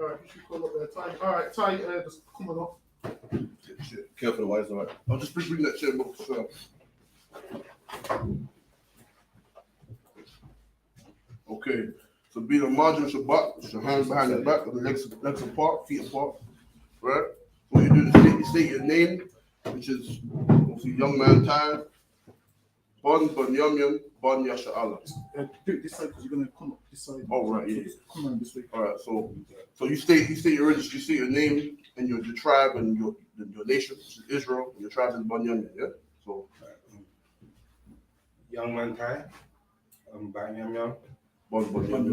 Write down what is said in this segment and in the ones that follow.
Alright, you should call up there. Ty. Alright, Ty, just come on off. Shit. Careful, the wires, alright. I'll just bring that shit book. So. Okay, so be the margin of your butt, your hands behind your back, the legs apart, feet apart, right? So what you do is you state your name, which is obviously young man time, Bon Yum, Bon Yasha Allah. Do it this side because you're gonna come up this side. Oh right, yeah. Come on this way. All right, so you state your registry, you state your name and your tribe and your nation, which is Israel, and your tribe is Bon Yum, yeah. So young man time, Bon Yum. Bon Yum.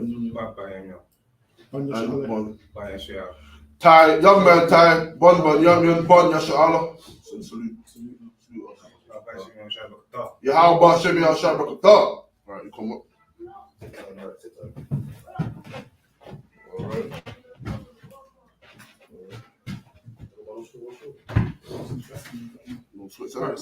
Ty, young man Ty, Bon Yum, Bon Yasha Allah. Salute. Yeah, how about Shemi Al Shabbat? All right, you come up. All right. No switch. All right.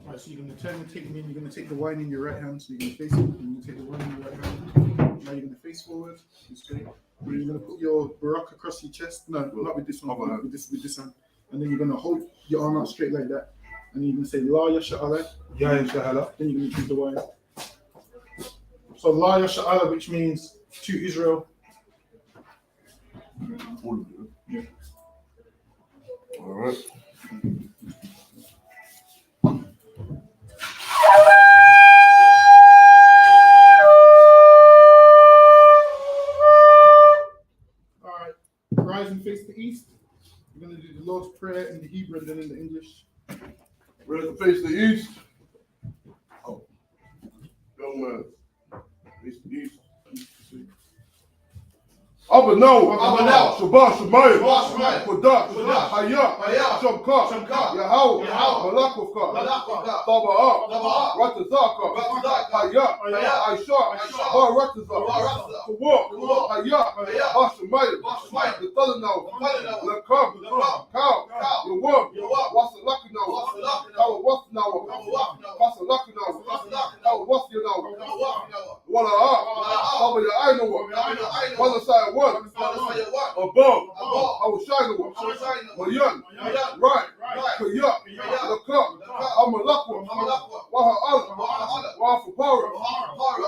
Alright, so you're gonna turn and take me, and you're gonna take the wine in your right hand, so you're gonna face it, and you're gonna take the wine in your right hand. Now you're gonna face forward, straight. And you're gonna put your barak across your chest. No, not with this one, with this hand. And then you're gonna hold your arm out straight like that. And you're gonna say La Yasha Allah. Ya Yasha Allah. Then you're gonna drink the wine. So La Yasha Allah, which means to Israel. Yeah. All right. Rise and face the east. We're going to do the Lord's Prayer in the Hebrew and then in the English. Rise and face the east. Oh, young man, face the east. Abba now, Shabbat, Shemayim, Kodash, Hayat, Shamkat, Yahweh, Malakuvka, Taba'ah, Ratazaka, Hayat, Aisha, Baratazah, Kawak, Hayat, Bashamayim, the Talanau, Lakam, Cow, Yawam, Wasalakinaw, Kawawasnaw, Wasalakinaw, Kawawasnaw, Wala'ah, Abba Ya'ainawa, Walasai. Above, I was shining one. Mayan, right, Kayak, Lakam, Amalakwa, Waha Allah, Waha for power,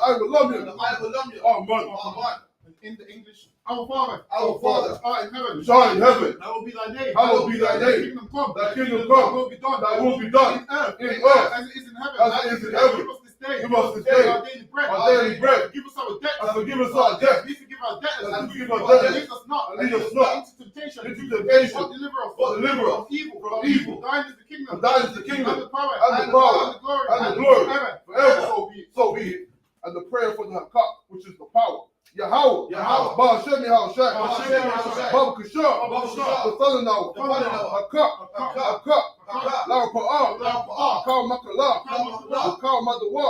I will love you. Oh, man. In the English, our Father, art in heaven, shine in heaven, hallowed be thy name, hallowed be thy name, kingdom come, thy kingdom come, thy will be done, in earth, as it is in heaven, Give us this day our daily bread. Give us our debts, and forgive us our debts. We forgive our debtors, and lead forgive our us not into temptation, but deliver us from evil. Thine is the kingdom, and the power, and the glory, forever. So be it. And the prayer for the Hakak, which is the power. Yahweh, Ba Shemi Haushai, Baba Kashar, the Talanau, Hakak, Lau Pa'ah, Kau Makala, Kau Madawa,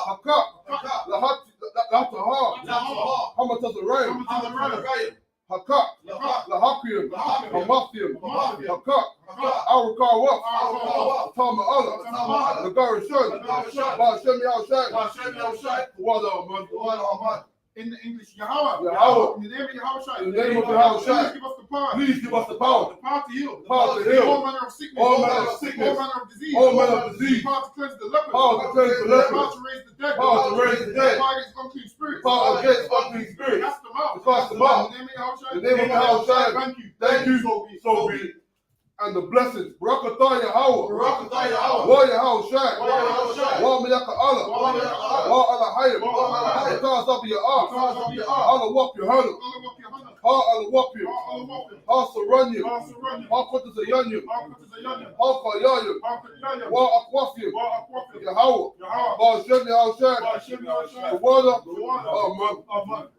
Hakak, Lahataha, Hamatazarayim, Hakak, Lahakium, Hamathium, Hakak, Arakawa, Tama Allah, Nagarashan, Ba Shemi Haushai, Wada Aman. In the English, Yahweh. In the name of Yahweh. In the name of Yahweh. Please give us the power. The power to heal. All manner of sickness. All manner of disease. All manner of disease. Power to cleanse the lepers. Power to raise the dead. Power against unclean spirits. Cast them out. In the name of Yahweh. Thank you. So be it. And the blessings, Barakatah Yahweh, Wa Yahushai, Wa Miyaka Allah, Wa Allah Hayim, Taz up your arm, Allah walk your hurdle, Allah walk you, Allah surrun you, Allah put the Yanyu, Allah Kayayu, Wa Akwafim, Yahweh, Wa Shem Yahushai, the water, Amen.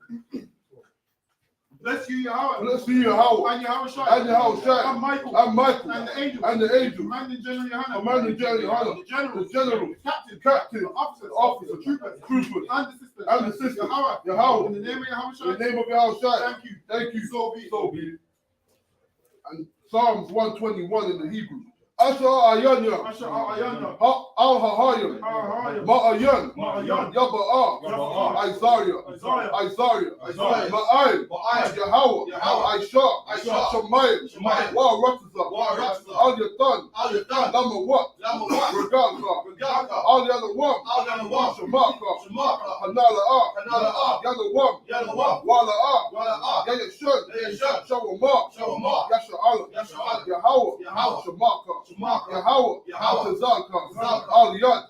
Bless you, Yahweh. Bless you, Yahweh. And Yahweh Shai. And Yahweh Shai. And Michael. And Michael. And the angels. And the angels. Commanding General Yohana. Commanding General Yohana. The general. The general. Captain. Captain. The officers. Officers. Troopers. Troopers. And the sisters. And the sisters. Yahweh. Yahweh. In the name of Yahweh In Shai. the name of Yahweh Shai. Thank you. Thank you. So be it. So be it. And Psalms 121 in the Hebrew. Asher Ayanya. Asher Ayanya. Al Hahayim. Ahayim. Ma'ayan. Ma'ayan. Yaba'ah. Yaba'ah. Isaiah. Isaiah. Isaiah. Ma'ay. Yahweh. Aisha. Shemayim. Wa Ratza. Al Yatan. Lama Wat. Regalka. Al Yanawam. Shemaka. Hanala'ah. Yanawam. Wala'ah. Yayashun. Shawamah. Yasha'ala. Yahweh. Shemaka. Yahweh. Tazalka. Al Yad.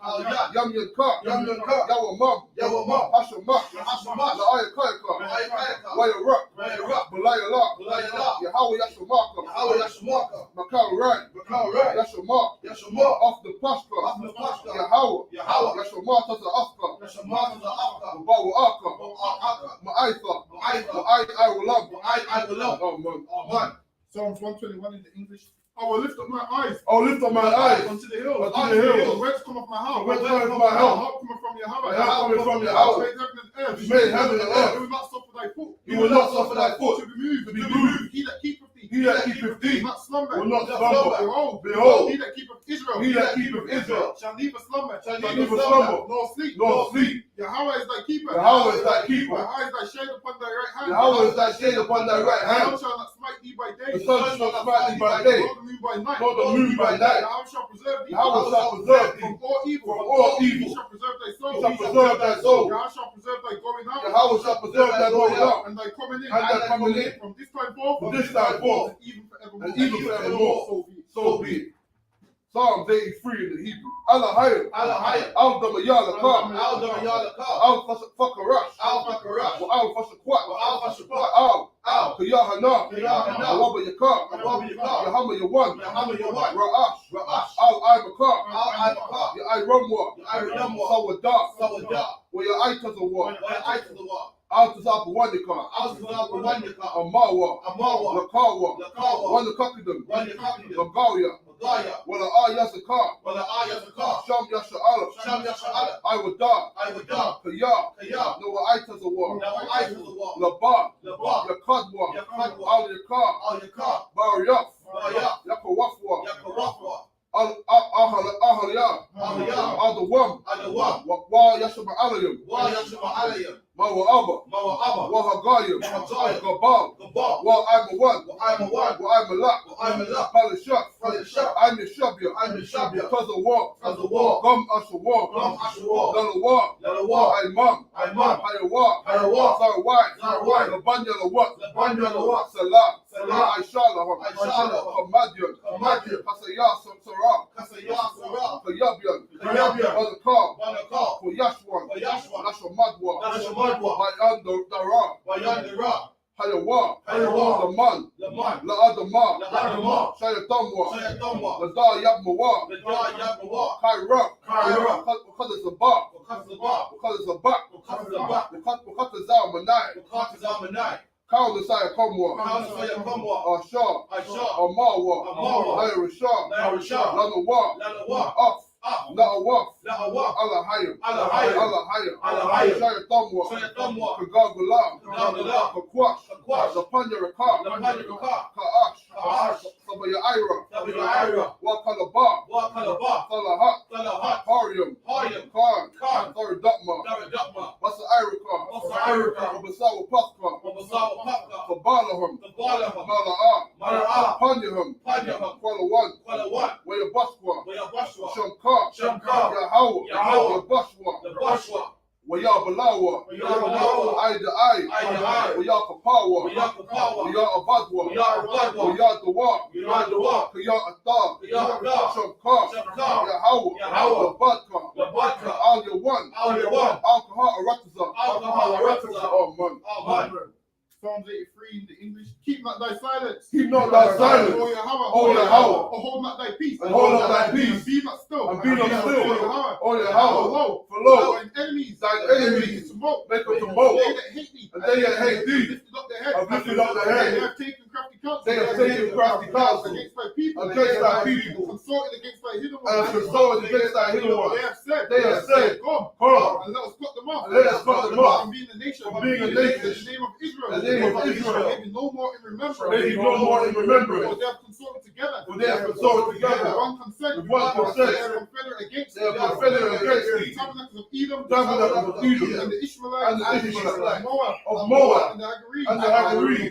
Yam Yanka. Yawamam. Hashamak. La'ayakaika. Wayarak. Balayala. Yahweh Yashamaka. Makal Rai. Yashamak. Off the Pascha. Yahweh. Yashamak Tasa Bawa Ma'aitha. I will love. Oh man. Psalms 121 in the English. I will lift up my eyes. Oh, lift up my eyes Unto the hills. unto the hills. Whence cometh my help? Whence cometh my help? My help cometh from Yahweh. My help cometh from Who Yahweh. made heaven and earth. Who made heaven and earth. He will not suffer thy foot. He will not suffer thy foot to be moved. to be moved. He that keepeth thee. He that keepeth thee will not slumber. will not slumber. Behold. He that keepeth Israel. He that keepeth Israel shall neither slumber. neither slumber. Nor sleep. Yahweh is thy keeper. Yahweh is thy keeper. Yahweh is thy shade upon thy right hand. Yahweh is thy shade upon thy right The sun hand. shall not smite thee by day. The sun shall not smite thee by day, Nor the moon by night. nor the moon by night. Yahweh shall preserve thee. Yahweh shall preserve thee from all evil. from all evil. He shall preserve thy soul. He shall preserve thy soul. Yahweh shall preserve thy going out. Yahweh shall preserve thy going out And thy coming in. and thy coming in. From this time forth. From this time forth. And even forevermore. And even forevermore. So be it. So be it. Psalms 83 in the Hebrew. Alahayim. Al Damayala Kam. Al Fakarash. Al Fashakwat. Al Kayahana. Awaba Yakar. Yahama Yawan. Ra'ash. Al Ibakar. Ya Iramwa. Sawadah. Where your Aitas are one. Al Tazapawanika. Amawa. Lakawa. Wanakakidam. Lagaria. Wala Yasakar. Sham Yasha'ala. I would die. Kaya. No Aitas are one. Labah. Yakadwa. Al Yakar. Bariyaf. Yakawafwa. Ahaliyah. Adawam. Wa Yashama Alayim. Mawa Abba. Wahagayim. Gabal. Wa Imawan. Wa Imalak. Palishak. I'm Yashabia. Because of war. Gum Ashawar. Dalawa. Imam. Hayawa. Sarwai. Labanya Lawat. Salah. Aishalaham. Hamadian. Kasayah. Kayabian. Balakar. Koyashwan. Nashamadwa. Bayandara. Hayawa. Laman. La'adama. Shayatamwa. Ladar Yabmawa. Kaira. Because it's a bar. Because it's a back. Because it's our manai. Kaulasaya Komwa. Ashar. Amawa. Hayrashar. Lanawa. Off. La'awaf. Alahayim. Shayatamwa. Kagagalam. Kakwash. Lapanya Rakar. Ka'ash. Sabayaira. Wakalaba. Salahat. Harium. Khan. Saradutma. Basa Iraka. Basawa Paska. Kabalahum. Mala'ah. Panyahum. Kwalawan. Wayabaswa. Shankar. Yahweh. Yabashwa. Waya Balawa. Eye. Waya Kapawa. Waya Abadwa. Waya Dawa. Kaya Atar. Shankar. Yahweh. Labadka. Al Yawan. Alcohol Arataza. Oh man. Psalms 83 in the English. Keep not thy silence. Keep not thy silence. O Yahweh. O Yahweh. Or hold not thy peace. And hold not thy peace. And be not still. And be not still. O Yahweh. O Yahweh. For lo, thine enemies. thine enemies make a They tumult. that hate thee. And they that hate thee Lifted up their head. have lifted up their head. They have taken crafty counsel. They have taken crafty counsel against thy people. against thy people. Consulted against thy hidden And ones. have consulted against thy hidden ones. They have said, Come, and let us cut them off. and let us cut them off From being a nation. from being a nation. In the name of Israel. In the name of Israel. Maybe no more in remembrance. Maybe no more in remembrance. For they have consulted together. For they have consulted together. With one consent. With one consent. They are confederate against They are confederate against thee. Tabernacles of Edom. Tabernacles of Edom. And the Ishmaelites. And the Ishmaelites. Of Moab. And the Hagarenes. And the Hagarenes.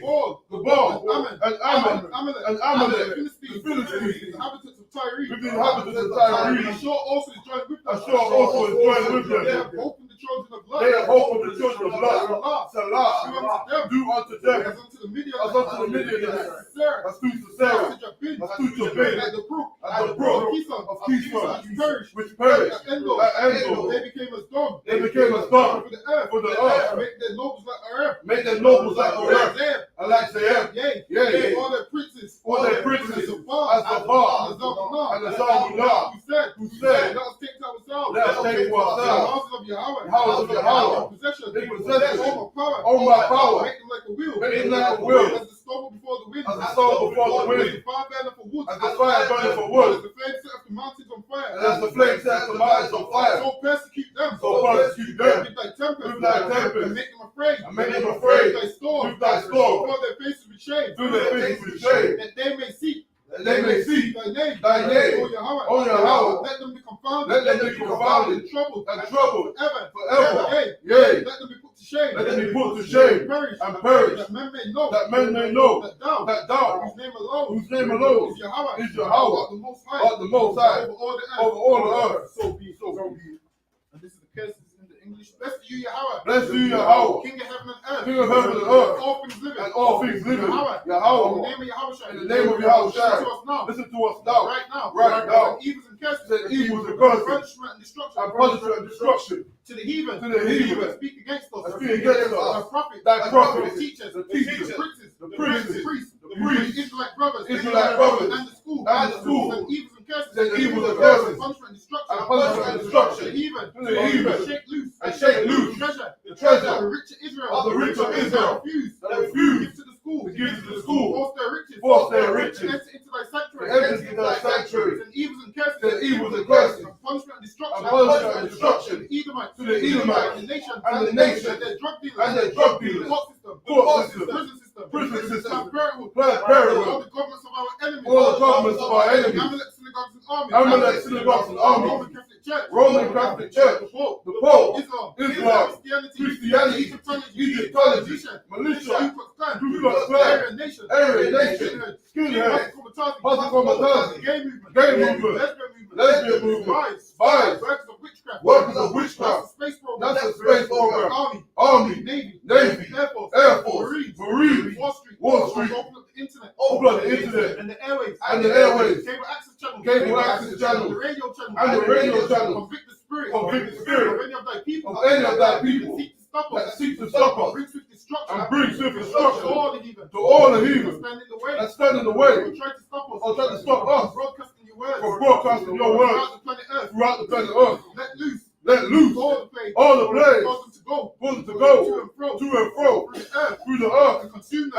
The Gabal. And Ammon. Amalek. And Amalek. The Philistines. The inhabitants of Tyre. With the inhabitants of Tyre. Ashur also is joined with them. Ashur also is joined with them. They have hope in the children of blood. They have hope of the children of blood. Salah. Salah. Do unto them. As unto the As unto the Midianites. Sarah. As to Sarah. As to Jabin. At the brook. At the brook of Kishon. Which perished. At Endor. They became as dung. They became as dung for the earth. for the earth. Make their nobles like our earth. Make their nobles like the earth. Them. And like Zayem. Yea. All their princes. All their princes. As As the bar. the bar. And the Zalmunah. Who said, let us take to ourselves. Let us take to ourselves. The houses of Yahweh. The houses of Yahweh. Possession. In possession. All my power. All my power. Make them like a wheel. Make them like a wheel. As the stubble before the wind. As the stubble before the wind. As the fire burner for wood. As the fire burning for wood. As the flame set up the mountains on fire. And as the flame sets the mountains on fire. So persecute them. So persecute them. With thy tempest. With thy tempest. And make them afraid. And make them afraid. With thy storm. With thy storm. Before their faces with shame. Through their faces with shame. That they may seek. That they may see thy name. Thy name. O Yahweh. O Yahweh. Let them be confounded. Let them be confounded. And troubled. And troubled. Forever. Yea. Let them be put to shame. Let them be put to shame. And perish. That men may know. That men may know. That thou. Whose name alone. Is Yahweh. Is Yahweh. Art the most high. Art the most high. Over all the earth. Over all the earth. So be. And this is the curses in the English. Blessed you, Yahweh. Blessed you, Yahweh. King of heaven and earth. King of heaven and earth. All things living. And all things living. Yahweh. Yahweh. In the name of Yahweh. In the name of Yahweh. Listen to us now. Listen to us now. Right now. Right now. And evils and curses. That evils and curses. Punishment and destruction. And punishment and destruction. To the heathen. To the heathen. That speak against us. That speak against us. Thy prophets. Thy prophets. The teachers. The teachers. The princes. The princes. The priests. The priests. Israelite brothers. Israelite brothers. And the school. And the school. And evils and curses. And evils and curses. Punishment and destruction. And punishment and destruction. To the heathen. To the heathen. Shake loose. And shake loose. The treasure. Of the rich of Israel. Of the rich of Israel. That refuse. Give to the school. To give to the school. Force their riches. Force their riches. To enter into thy sanctuary. To enter into thy sanctuary. And evils and curses. And evils and curses. And punishment and destruction. And punishment and destruction. To the Edomites. To the Edomites. And the nation. And the nation. And their drug dealers. And their drug dealers. Court system. Court system. Prison system. Prison system. Planned Parenthood. Planned Parenthood. All the governments of our enemies. All the governments of our enemies. Amalek synagogues and armies. Amalek synagogues and armies. Roman Catholic Church. Roman Catholic Church. The Pope. The Pope. Islam. Christianity. Egyptology. Militia. Ku Klux Klan. Aryan Nation. Skinheads. Comitazi. Gay movement. Lesbian movement. Spies. Workers of witchcraft. That's a space program. Army. Navy. Air Force. Marines. Wall Street. Open up the internet. Open up the internet. And the airways. Cable access channels. channels. The radio channels. And the radio channels. Convict the spirit. Of any of thy people. That seek to stop us. Bring swift destruction. And bring swift destruction. To all the heathen. To all the heathen. Stand in the way. That stand in the way. Or try to stop us. Or try to stop us. Broadcasting your words. For broadcasting your words. Throughout the planet Earth. Throughout the planet Earth. Let loose. All the plagues. plagues. Cause them to go. To and fro. Through the earth. Through the earth. And consume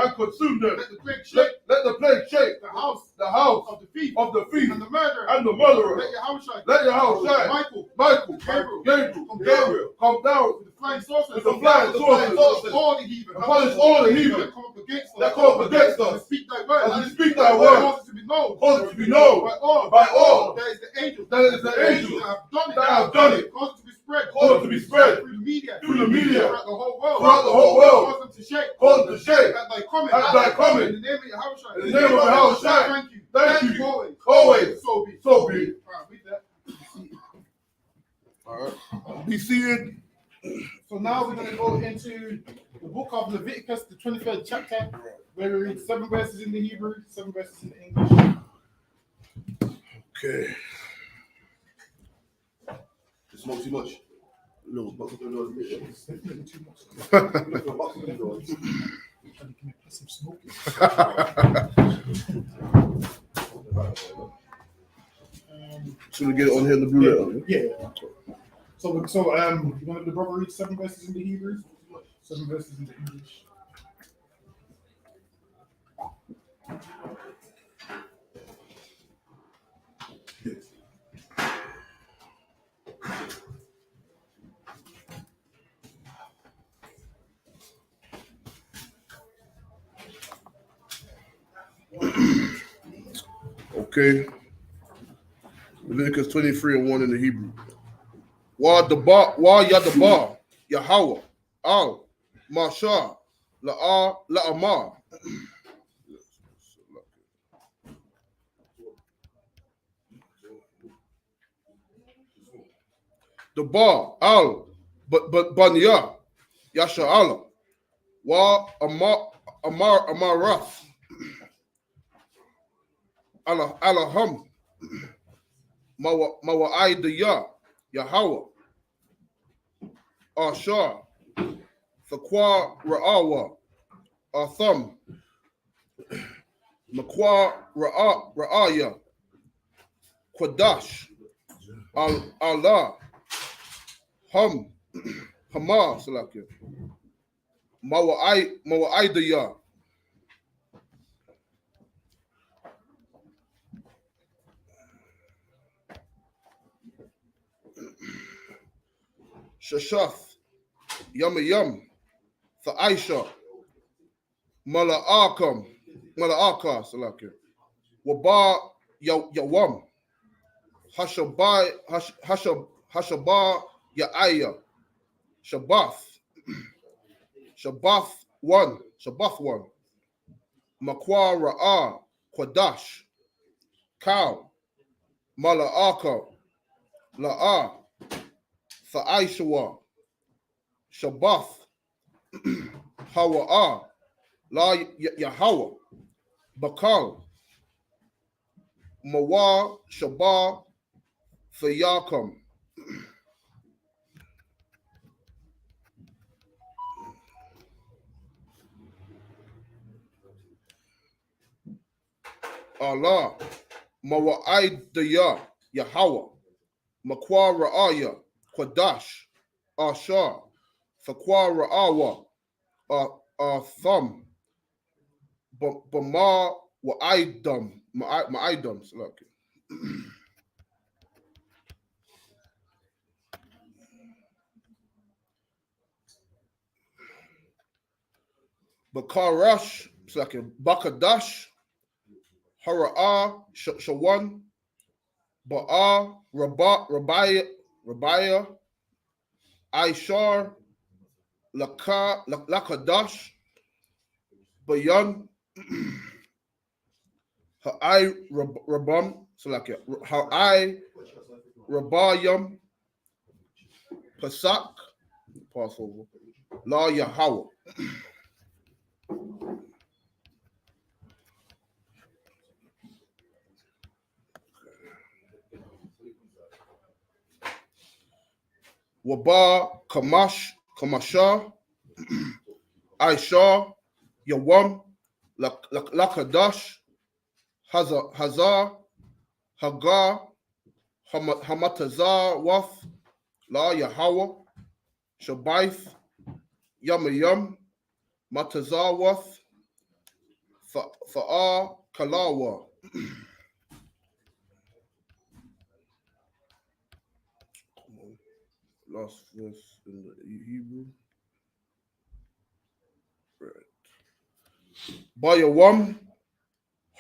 them. Let the plague shake. Let the plague shake. The house. Of the thief. And the murderer. Let your house shine. Michael. Gabriel. Come down. With the flying saucers. With the flying saucers. All the heathen. Punish all the heathen. That come up against us. And speak thy word. And speak thy word. Cause it to be known. By all. That is the angel. That have done it. Cause it to be spread. Through the media. Throughout the whole world. Cause them to shake. At thy coming. In the name of Yahweh. Thank you. Always. So be. So be. Alright, read that. Alright. Be seated. So now we're going to go into the book of Leviticus, the 23rd chapter, where we read 7 verses in the Hebrew, 7 verses in the English. Okay. You smoke too much. No, box of the Lord. It's definitely too much. how they can make passive smoking. Should we get it on here in the blue? Yeah. So you want the brother read 7 verses in the Hebrew, 7 verses in the English. Okay. Leviticus 23:1 in the Hebrew. Wa Yadabar, Yahweh, Al, Mashah, La'amar. The bar, Al, but Banya, Yasha'ala, Wa Amarath, Alaham, Mawa'idiyah, Yahweh, Ashar, Thaqwa Ra'awa, Atham, Makwa Ra'aya, Quadash, Allah, Hamar, Salakia, Mawa'idiyah, Shashath, Yam, Tha'aisha, Mala'aka, Salakia, Waba Yawam, Hashabah Ya'aya, Shabbath one, Makwa Ra'ah, Quadash, Cow, Mala'aka, La'ah, Tha'aishawa, Shabbath, Hawa'ah, La Yahweh, Bakal, Mawa, Shabbat, Fayakum. Allah, Mawa'idiyah, Yahweh, Makwa Ra'aya, Quadash, Ashar, Thaqwa Ra'awa, Thumb, Bama Wa'idam, Ma'idam, Salakia. Bakarash, Bakadash, Hara'ah, Shawan, Ba'ah, Rabaya, Aishar, Lakadash, Bayan, Ha'ai Rabam, Salakia, Ha'ai Rabayam, Pasak, Passover, La Yahweh. Waba Kamasha, Aisha, Yawam, Lakadash, Hazar, Hagar, Hamatazar, Wath, La Yahweh, Shabaith, Yam, Matazar, Wath, Fa'ar, Kalawa. Last verse in the Hebrew. Right. Bayawam,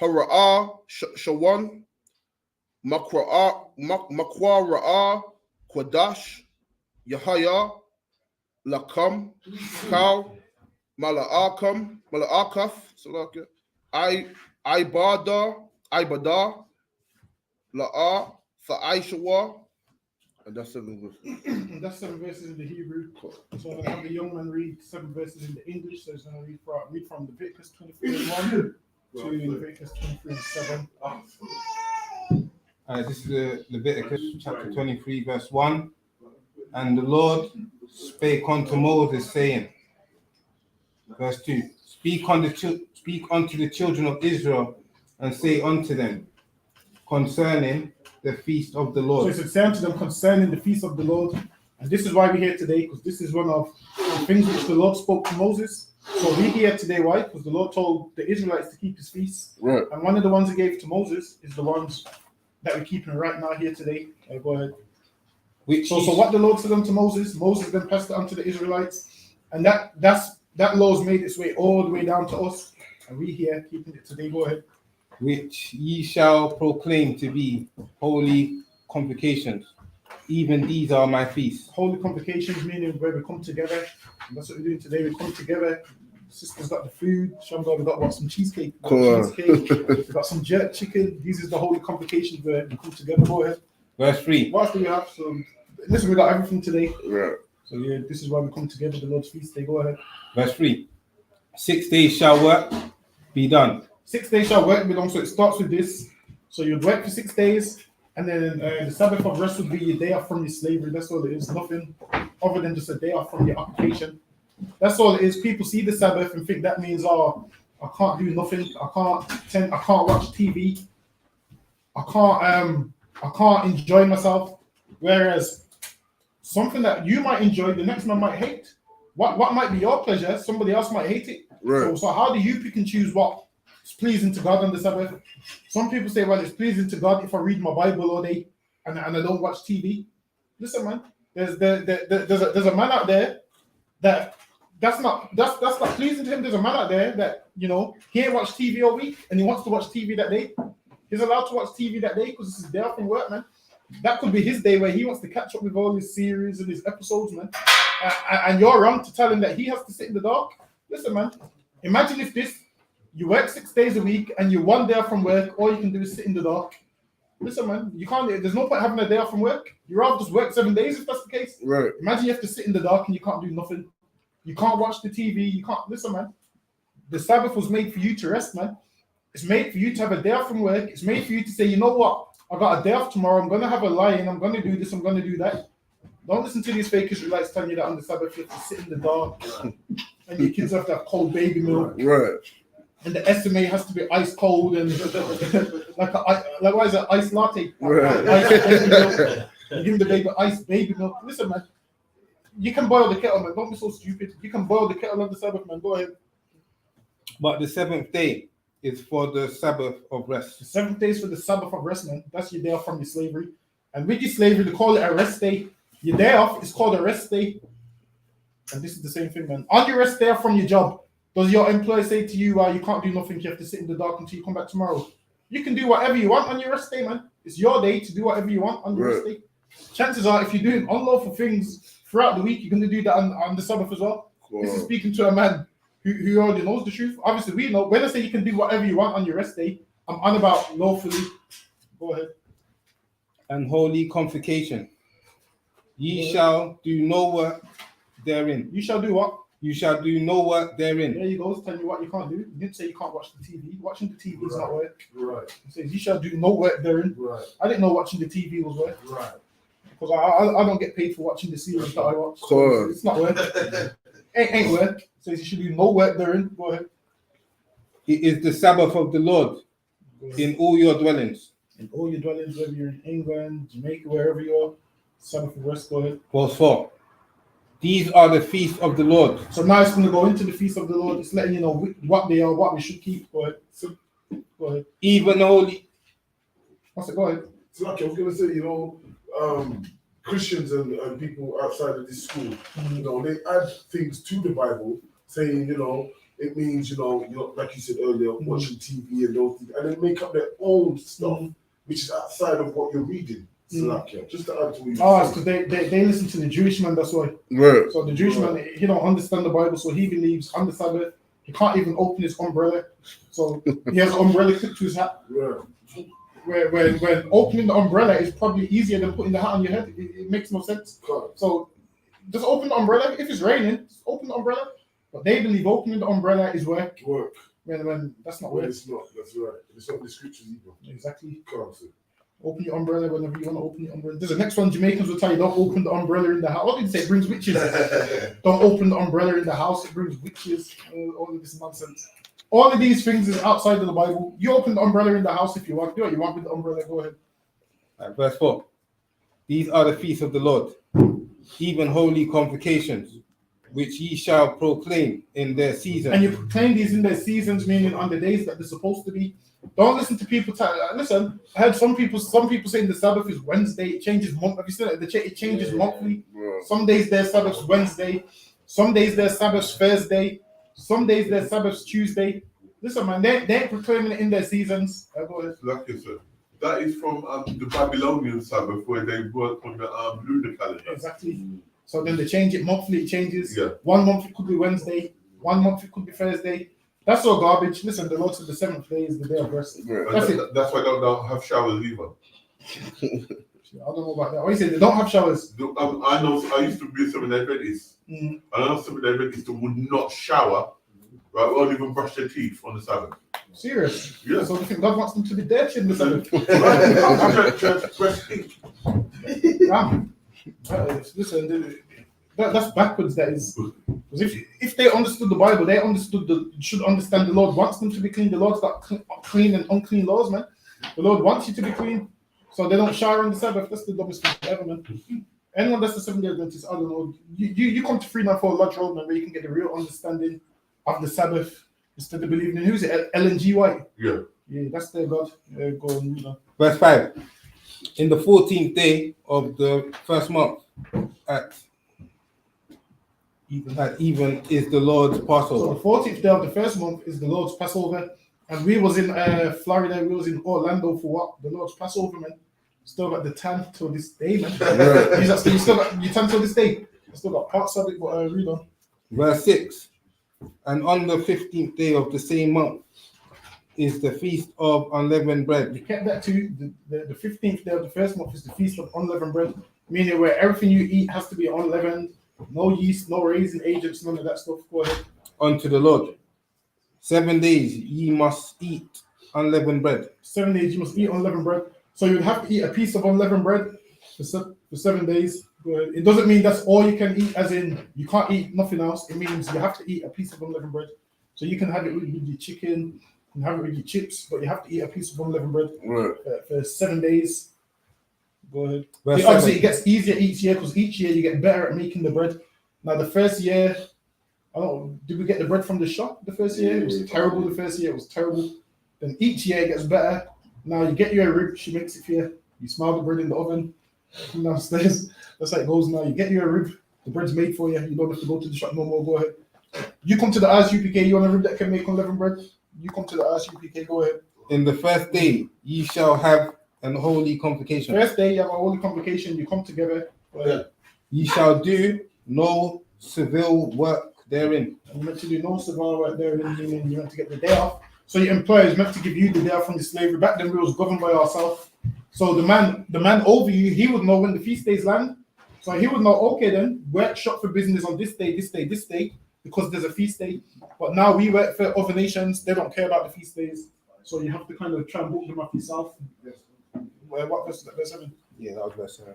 Hara'ah, Shawan, Makwa Ra'ah, Quadash, Yahaya, Lakam, Kal, Mala'akaf, Salakia, Ibada, La'ah, Fa'aishawa, and that's 7 verses. That's 7 verses in the Hebrew. So I'm going to have the young man read 7 verses in the English. So he's going to read from Leviticus 23:1 to Leviticus 23:7. This is Leviticus chapter 23, verse 1. And the Lord spake unto Moses, saying, verse 2, Speak unto the children of Israel, and say unto them concerning the feast of the So Lord. he said, say unto them concerning the feast of the Lord. And this is why we're here today, because this is one of the things which the Lord spoke to Moses. So we're here today, why? Because the Lord told the Israelites to keep his feasts. Right. And one of the ones he gave to Moses is the ones that we're keeping right now here today. Go ahead. So what the Lord said unto Moses, Moses then passed it on to the Israelites. And that law's made its way all the way down to us. And we here keeping it today. Go ahead. Which ye shall proclaim to be holy convocations. Even these are my feasts. Holy convocations, meaning where we come together. And that's what we're doing today. We come together. Sister's got the food. Shamgar, we got some cheesecake. We got some jerk chicken. These is the holy convocations where we come together. Go ahead. Verse 3. What else do we have? So listen, we got everything today. Right. So yeah, this is why we come together. The Lord's feast day. Go ahead. Verse 3. 6 days shall work be done. 6 days shall work be done. So it starts with this. So you'd work for 6 days, and then the Sabbath of rest would be your day off from your slavery. That's all it is. Nothing other than just a day off from your occupation. That's all it is. People see the Sabbath and think that means, oh, I can't do nothing. I can't watch TV. I can't enjoy myself. Whereas something that you might enjoy, the next man might hate. What might be your pleasure, somebody else might hate it. Right. So how do you pick and choose what is pleasing to God on the Sabbath? Some people say, well, it's pleasing to God if I read my Bible all day and I don't watch TV. Listen, man, there's a man out there that's not pleasing to him. There's a man out there that, you know, he ain't watched TV all week and he wants to watch TV that day. He's allowed to watch TV that day because it's his day off from work, man. That could be his day where he wants to catch up with all his series and his episodes, man. And you're wrong to tell him that he has to sit in the dark. Listen, man, imagine if you work 6 days a week and you're 1 day off from work, all you can do is sit in the dark. Listen, man, you can't. There's no point having a day off from work. You'd rather just work 7 days if that's the case. Right. Imagine you have to sit in the dark and you can't do nothing. You can't watch the TV. You can't. Listen, man, the Sabbath was made for you to rest, man. It's made for you to have a day off from work. It's made for you to say, you know what? I got a day off tomorrow. I'm going to have a lie-in. I'm going to do this. I'm going to do that. Don't listen to these fake Israelites telling you that on the Sabbath you have to sit in the dark and your kids have to have cold baby milk. Right. And the SMA has to be ice cold and like why is it ice latte? Right. Ice baby milk. You give the baby ice baby milk. Listen, man, you can boil the kettle, man. Don't be so stupid. You can boil the kettle on the Sabbath, man. Go ahead. But the 7th day is for the Sabbath of rest. The 7th day is for the Sabbath of rest, man. That's your day off from your slavery. And with your slavery, they call it a rest day. Your day off is called a rest day. And this is the same thing, man. On your rest day off from your job, does your employer say to you, you can't do nothing, you have to sit in the dark until you come back tomorrow? You can do whatever you want on your rest day, man. It's your day to do whatever you want on your rest day. Chances are, if you're doing unlawful things throughout the week, you're going to do that on the Sabbath as well. Cool. This is speaking to a man who already knows the truth. Obviously, we know. When I say you can do whatever you want on your rest day, I'm on about lawfully. Go ahead. And holy convocation. Ye shall do no work therein. You shall do what? You shall do no work therein. There you go. It's telling you what you can't do. You didn't say you can't watch the TV. Watching the TV is not work. Right. It says you shall do no work therein. Right. I didn't know watching the TV was work. Right. Because I don't get paid for watching the series that I watch. So it's not work. ain't work. It says you should do no work therein. Go ahead. It is the Sabbath of the Lord in all your dwellings. In all your dwellings, whether you're in England, Jamaica, wherever you are, Sabbath of rest. Go ahead. Verse 4. These are the feasts of the Lord. So now it's going to go into the feast of the Lord. It's letting you know what they are, what we should keep. Go ahead. Go ahead. Even holy. What's it? Go ahead. So, okay, I was going to say, Christians and people outside of this school, they add things to the Bible, saying, it means, like you said earlier, watching TV and those things, and they make up their own stuff, which is outside of what you're reading. Just to add to what you it's because they listen to the Jewish man, that's why. Right. So the Jewish man, he don't understand the Bible, so he believes on the Sabbath, he can't even open his umbrella. So he has an umbrella clipped to his hat. Right. When opening the umbrella is probably easier than putting the hat on your head. It makes no sense. Correct. So just open the umbrella. If it's raining, just open the umbrella. But they believe opening the umbrella is work. When that's not work. It's not. That's right. It's not in the scriptures either. Exactly. Correct. Open your umbrella whenever you want to open your umbrella. There's the next one. Jamaicans will tell you don't open the umbrella in the house. What did you say? It brings witches. Don't open the umbrella in the house. It brings witches. All of this nonsense. All of these things is outside of the Bible. You open the umbrella in the house if you want. Do what you want with the umbrella. Go ahead. Right, verse 4. These are the feasts of the Lord, even holy convocations, which ye shall proclaim in their season. And you proclaim these in their seasons, meaning on the days that they're supposed to be. Don't listen to people. Listen, I heard some people saying the Sabbath is Wednesday. It changes month. Have you seen it? It changes monthly. Some days their Sabbath's Wednesday. Some days their Sabbath's Thursday. Some days their Sabbath's Tuesday. Listen, man, they ain't proclaiming it in their seasons. Go ahead. Like you said, that is from the Babylonian Sabbath where they work on the lunar calendar. Exactly. So then they change it monthly. It changes. Yeah. 1 month it could be Wednesday. 1 month it could be Thursday. That's all garbage. Listen, the Lord said the seventh day is the day of rest. That's it. That's why they don't have showers either. I don't know about that. What you say? They don't have showers. I know. I used to be a Seventh-day Adventist. I know Seventh-day Adventists would not shower, right? Or even brush their teeth on the Sabbath. Serious? Yeah. So you think God wants them to be dirty in the Sabbath? Listen, that's backwards. That is. Because if they understood the Bible, they should understand the Lord wants them to be clean. The Lord's got clean and unclean laws, man. The Lord wants you to be clean, so they don't shower on the Sabbath. That's the dumbest thing ever, man. Anyone that's the Seventh-day Adventist, I don't know. You come to 394 Lodge Road, man, where you can get a real understanding of the Sabbath instead of believing in who's it? Ellen G. White. Yeah. Yeah, that's their God. Go on, you know. Verse 5. In the 14th day of the first month, at even is the Lord's So Passover. the 14th day of the first month is the Lord's Passover. And we was in Florida, we was in Orlando for what? The Lord's Passover, man. Still got the tan till this day, man. You still got your tan till this day. I still got parts of it, but read on. Verse 6. And on the 15th day of the same month is the feast of unleavened bread. They kept that too. The 15th day of the first month is the feast of unleavened bread, meaning where everything you eat has to be unleavened, no yeast, no raisin agents, none of that stuff. Go ahead. Unto the Lord. 7 days ye must eat unleavened bread. 7 days you must eat unleavened bread. So you would have to eat a piece of unleavened bread for 7 days. Go ahead. It doesn't mean that's all you can eat, as in you can't eat nothing else. It means you have to eat a piece of unleavened bread. So you can have it with your chicken, you can have it with your chips, but you have to eat a piece of unleavened bread for 7 days. Go ahead. Verse Obviously, 7. it gets easier each year because each year you get better at making the bread. Now, the first year, I don't know, did we get the bread from the shop the first year? It was terrible the first year. It was terrible. Then each year it gets better. Now you get your rib, she makes it for you. You smell the bread in the oven. Downstairs. That's how it goes now. You get your rib, the bread's made for you. You don't have to go to the shop no more. Go ahead. You come to the ISUPK, you want a rib that can make unleavened bread? You come to the ISUPK, go ahead. In the first day ye shall have an holy convocation. First day, you have a holy convocation, you come together. Go ahead. Ye shall do no civil work therein. And you're meant to do no survival work there, and you're meant to get the day off. So your employer is meant to give you the day off from the slavery. Back then we was governed by ourselves. So the man over you, he would know when the feast days land. So he would know, okay then, work shop for business on this day, because there's a feast day. But now we work for other nations, they don't care about the feast days. So you have to kind of try and book them up yourself. What verse is that? Verse 7? Yeah, that was verse 7.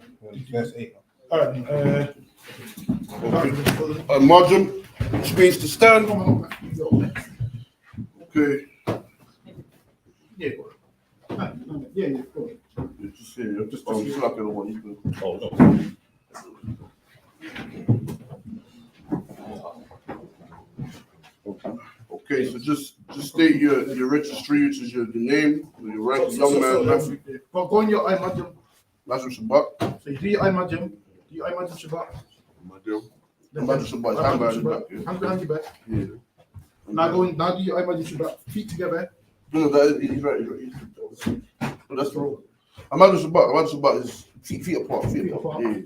Verse 8. All right. Margin, which means to stand. Okay. Yeah, go ahead. Yeah, go ahead. Just here, just slapping on one. You can. Oh, no. Okay, so just state your registry, which is your name, your rank, young man, Matthew. Go on your iMagium. Matthew Shabbat. So you do your iMagium. Do your iMagium Shabbat. Matthew Shabbat. Hand behind your back. Hand behind your back. Yeah. Now do your iMagium Shabbat. Feet together. No, he's right. No, that's wrong. Matthew Shabbat is feet apart. Feet apart. Yeah.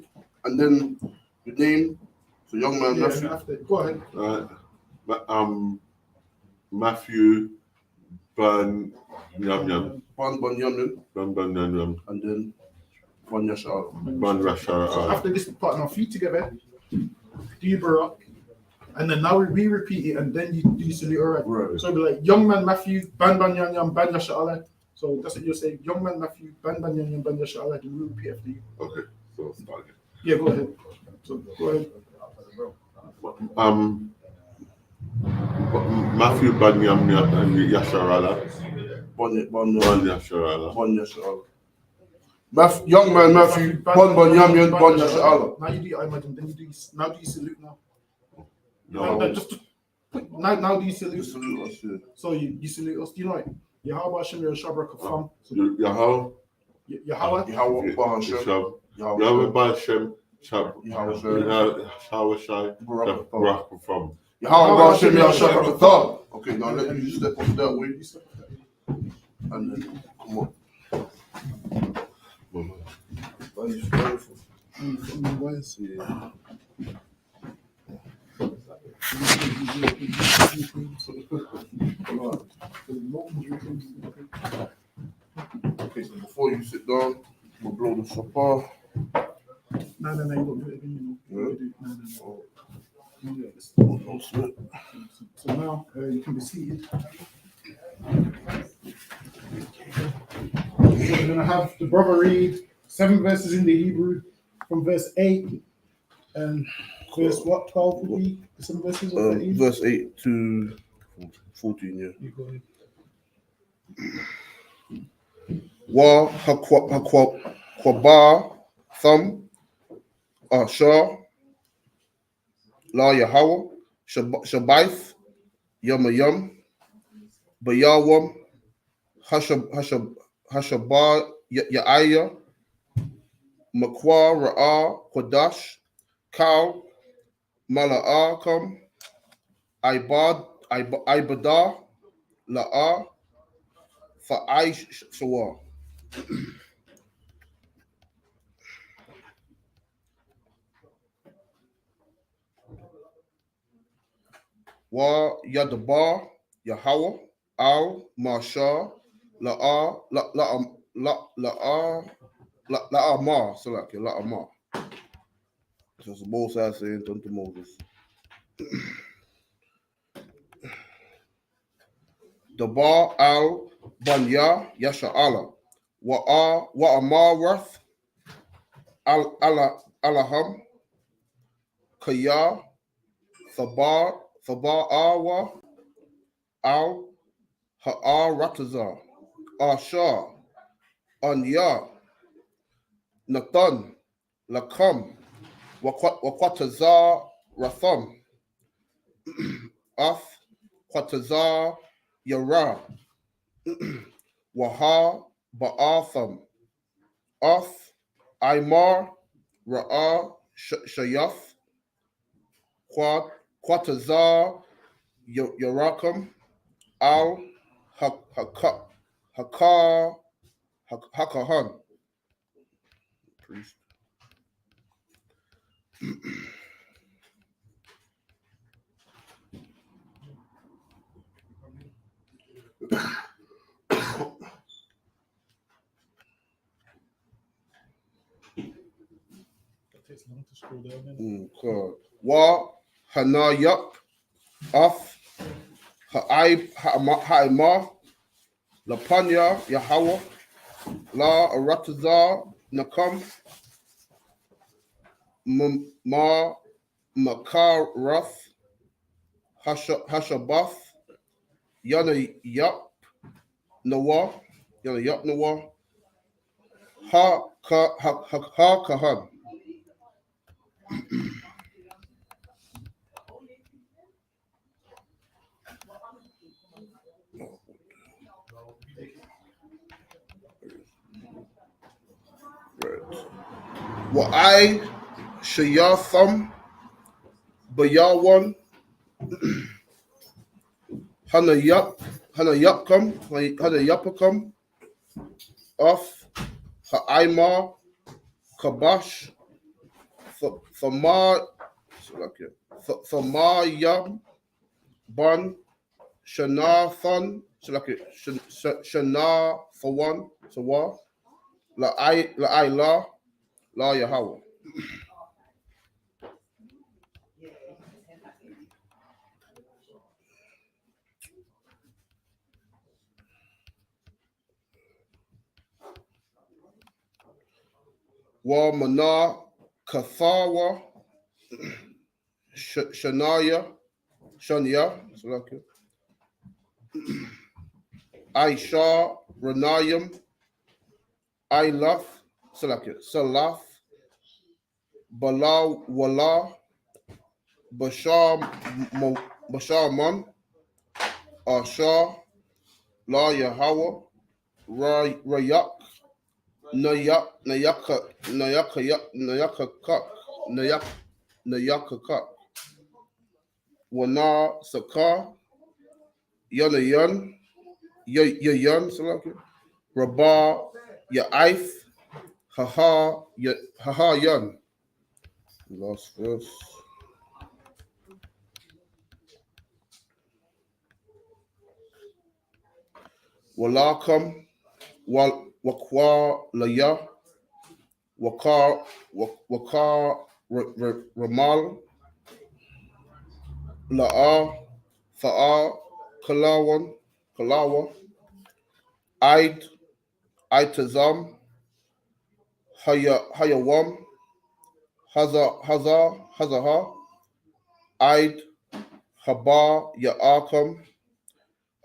And then your name, so young man, Yeah, Matthew. after. Go ahead. Matthew Ban Yam Yam Ban Yamin, Ban Ban Yam Yam and then Ban Yashar. Ban So Rasha. after this part, now feet together. Do your barak. And then now we repeat it, and then you do your salute. All right. Right. So it'll be like young man Matthew, Ban Ban Yam Yam, Ban Yasha Allah. So that's what you're saying. Young man Matthew, Ban Ban Yan Yan Ban Yasha Allah, you repeat after you. Okay, so start again. Yeah, go ahead. So go ahead. Matthew Banyam Yasharala. Bon Yasharala. Young man Matthew, Bon Yam Yan, Bon Yasha Now you do I imagine, then you do now do you salute now. No. Just now do you salute? Allah. So you salute us, do you know it? Yahweh Hashem Yahweh Kafam. Yahweh. Yahweh. Yahweh Bashem. Yahweh Shai. Barak from. Yahweh Hashem Yahweh. Okay, now let you step off that way. And then come on. Okay, so before you sit down, we'll blow the shofar. No, you don't do it again, you know. No. So now you can be seated. So we're gonna have the brother read 7 verses in the Hebrew from verse 8 and verse what 12 would be the 7 verses of 13? Verse 8 to 14, yeah. You go ahead. Wa Hakwaba Thumb Shah La Yahweh Shabaith Yamayum Bayawam Hashabah Yaaya Makwa Ra'a Kodash Kal Mala'akam Ibadah La'a Fa'aish Sawa. Wa Yadaba Yahweh Al Masha La'a Ma. So like La'a Ma. So it's Moses saying unto Moses. Dabar Al Banya Yasha Allah. Wa Amarath Al Alaham Kaya Thabar Awa Al Ha'ar Ratazar Ashar Anya Nathan Lakam Wakwatazar Ratham Af Kwatazar Yara Waha Ba'atham Af Aymar Ra'a Shayaf Kwatazar Yarakam Al Hakahan. Priest. It takes long to scroll down. God. Wa Hanayap Af Ha'imah Lapanya Yahweh La Aratazar Nakam Ma Makarath Hashabath Yana Yap Nawa Ha Kahan. Wa I Shayatham Bayawan Hanayapakam of Ha'ima Kabash Thamayam Ban Shanathan Shana for one Sawa La Yahweh. Wa Mana Kathawa Shania Salakia Aisha Ranayim Ilaf Salakia Salaf Bala Wala Bashar Man Ashar La Yahweh Rayak Nayakakak Wana Sakar Yanayan Yayan Salakia Rabah Ya'if Haha Yan. Last verse. Walakam Wakwa Laya Wakar Ramal La'a Fa'a Kalawa Aid Aitazam Hayawam Hazaha Aid Haba Ya'akam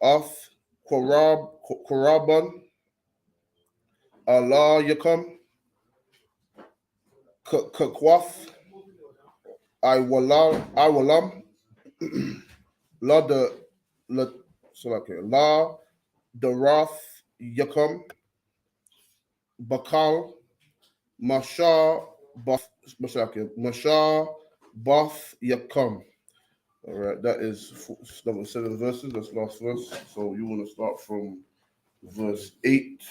Af Koraban Allah Yakam Kakwaf I walam La the La La Darath Yakam Bakal Masha Bath Yakam. All right, that is number 7 verses. That's last verse. So you want to start from verse 8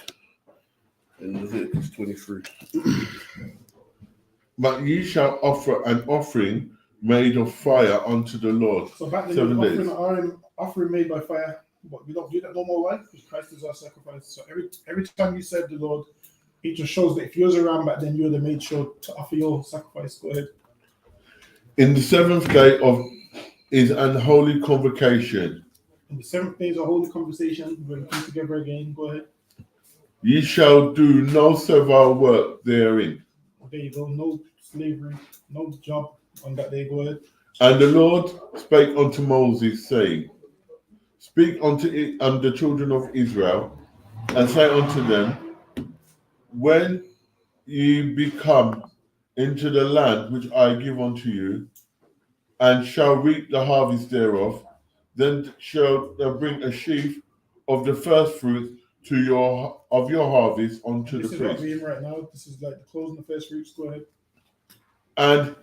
in Leviticus 23. But ye shall offer an offering made of fire unto the Lord. So back then, 7 days. offering made by fire, but we don't do that no more. Why? Because Christ is our sacrifice. So every time you serve the Lord, it just shows that if you was around back then, you would have made sure to offer your sacrifice. Go ahead. In the 7th day is an holy convocation. And the 7th day is a holy conversation. We're going to come together again. Go ahead. Ye shall do no servile work therein. There you go. No slavery, no job on that day. Go ahead. And the Lord spake unto Moses, saying, Speak unto the children of Israel, and say unto them, When ye be come into the land which I give unto you, and shall reap the harvest thereof, then shall thou bring a sheaf of the first fruit of your harvest unto This the is what priest. we're in right now. This is like the closing the first fruits. Go ahead. And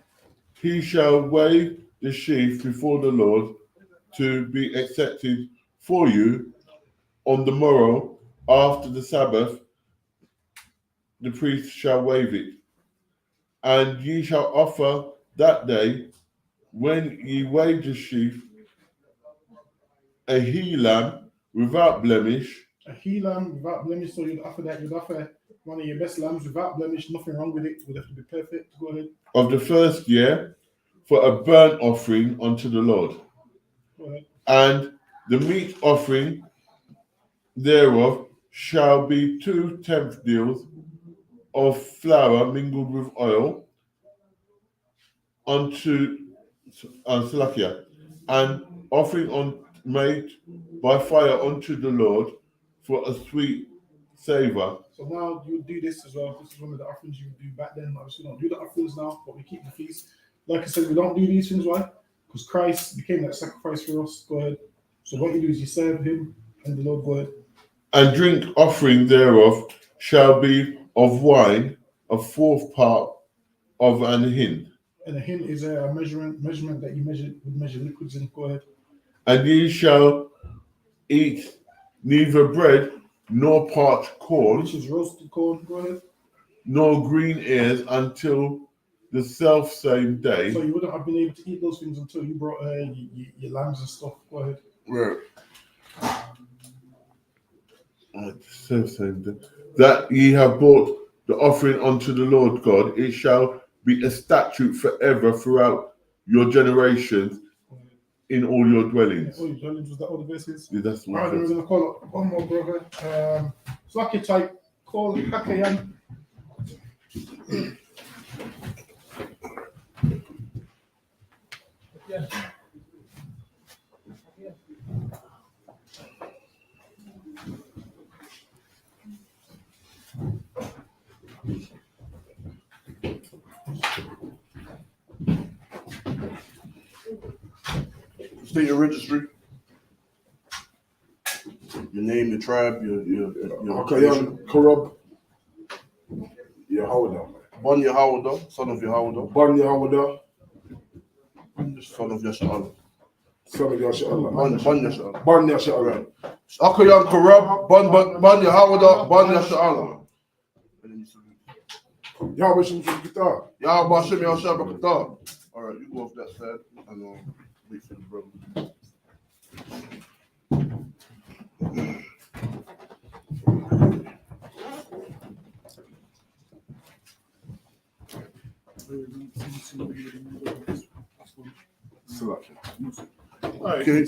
he shall weigh the sheaf before the Lord to be accepted for you on the morrow after the Sabbath. The priest shall wave it, and ye shall offer that day, when ye wave the sheaf, a he lamb without blemish. A he lamb without blemish. So you'd offer that. You'd offer one of your best lambs without blemish. Nothing wrong with it. It would have to be perfect. Go ahead. Of the first year, for a burnt offering unto the Lord. Go ahead. And the meat offering thereof shall be 2/10 deals of flour mingled with oil unto Salakia, and offering made by fire unto the Lord for a sweet savor. So now you would do this as well. This is one of the offerings you would do back then. Obviously, we don't do the offerings now, but we keep the feast. Like I said, we don't do these things. Why? Because Christ became that sacrifice for us. Go ahead. So what you do is you serve Him and the Lord. Go ahead. And drink offering thereof shall be of wine, a 4th part of an hin. And a hin is a measurement that you would measure liquids in. Go ahead. And ye shall eat neither bread nor parched corn, Which is roasted corn. Go ahead. nor green ears until the self same day. So you wouldn't have been able to eat those things until you brought your lambs and stuff. Go ahead. Right. Self-same day. That ye have brought the offering unto the Lord God, it shall be a statute forever throughout your generations in all your dwellings. All your dwellings, was that all the verses? Yeah, that's All right, then we're going to call up one more brother. So I can type, call Hakayan. State your registry. Your name, your tribe, your Okay, Karab. Yehowadah. Bon Yehowadah, son of Yehowadah. Bon Yehowadah. Son of Yasha'Allah. Son of Yasha'Allah. Bon Yasha'Allah. Bon Yasha'Allah. Akayan Karab, Bon Yehowadah, Bon Yasha'Allah. Yahweh Shem Shem Kitab. Yahweh Hashem Yahshua B'Katar. All right, you go off that side and wait for the brother. Okay.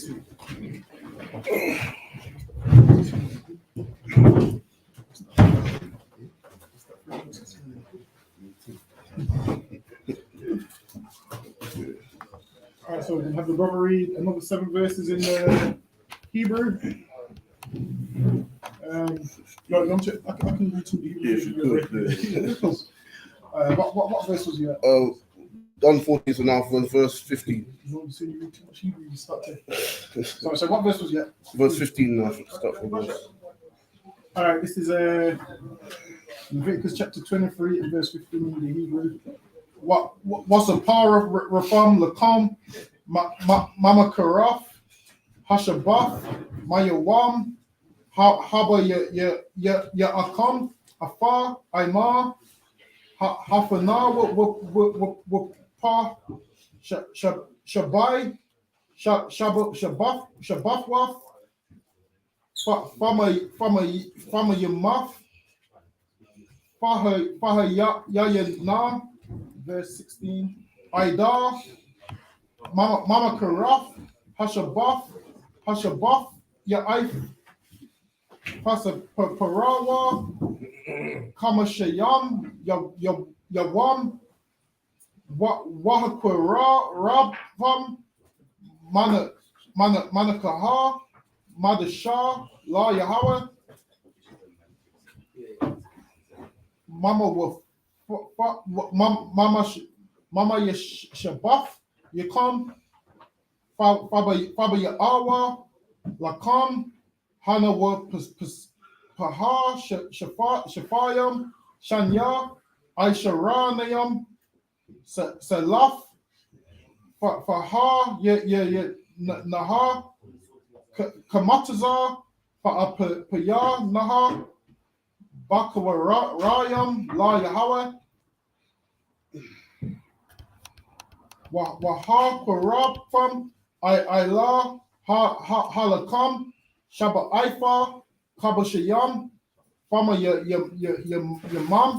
All right, so we have the brother read another 7 verses in the Hebrew. I can read some Hebrew. Yes, you could. What verse was you at? Done 14, so now for verse 15. You want to see you read too much Hebrew, you start to. So what verse was you at? Verse 15 now, start from verse. All right, this is Leviticus chapter 23 and verse 15 in the Hebrew. What's the power of Rafam Lakom, Mama Karaf, Hashabaf, Mayawam, Haba ya Akom, Afar, Aimar, Hafana, Pa, Shabai, Shabafwaf, Fama Yamaf, Faha Yayana, verse 16. Aida, Mama Karaf, Hashabaf, Ya'if, Pasa Parawa, Kamashayam, Yawam, Wahakwara, Rabvam, Manakaha, Madashah, La Yahweh, Mama Yeshabaf, Yakom, Faba Ya'awa, Lakam, Hanawa Paha, Shafayam, Shanya, Aisharanayam, Salaf, Faha, Naha, Kamatazar, Paya, Naha, Bakarayam, La Yahweh, Waha Parapam, Ila, Halakam, Shaba Ifa, Kabashayam, Fama Yamam,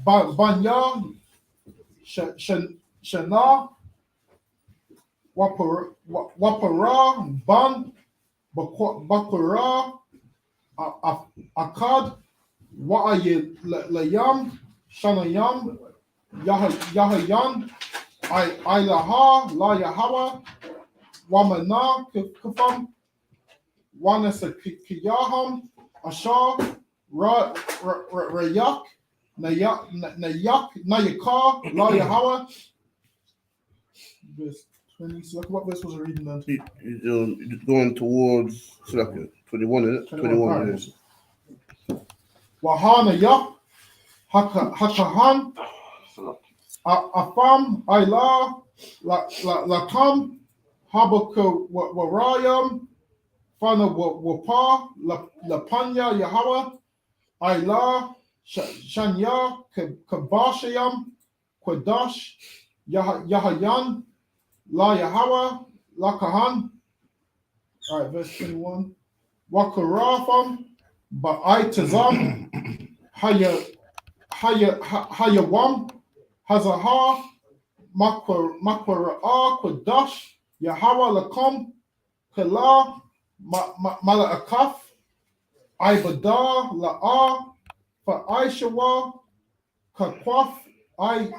Banya, Shana, Wapara, Ban, Bakura, Akkad, Wa'aylayam, Shanayam, Yahayan, Ilaha, La Yahawa, Wamana, Kufam, Wanasakiyaham, Ashar, Rayak, Nayaka, La Yahawa. Verse 20. So what verse was I reading then? You're going towards 21, isn't it? 21, yes. Wahana Yak, Hakahan, Afam, Ila, Lakam, Habaka Warayam, Fana Wapa, Lapanya Yahweh, Ila, Shanya, Kabashayam, Kwadash, Yahayan, La Yahweh, Lakahan. All right, verse 21. Wakarafam, Ba'aitazam, Hayawam, Hazahar, Makwara'a, Kwadash, Yahweh Lakom, Kala, Mala'akaf, Ibada, La'a, Fa'aishawa, Kakwaf, I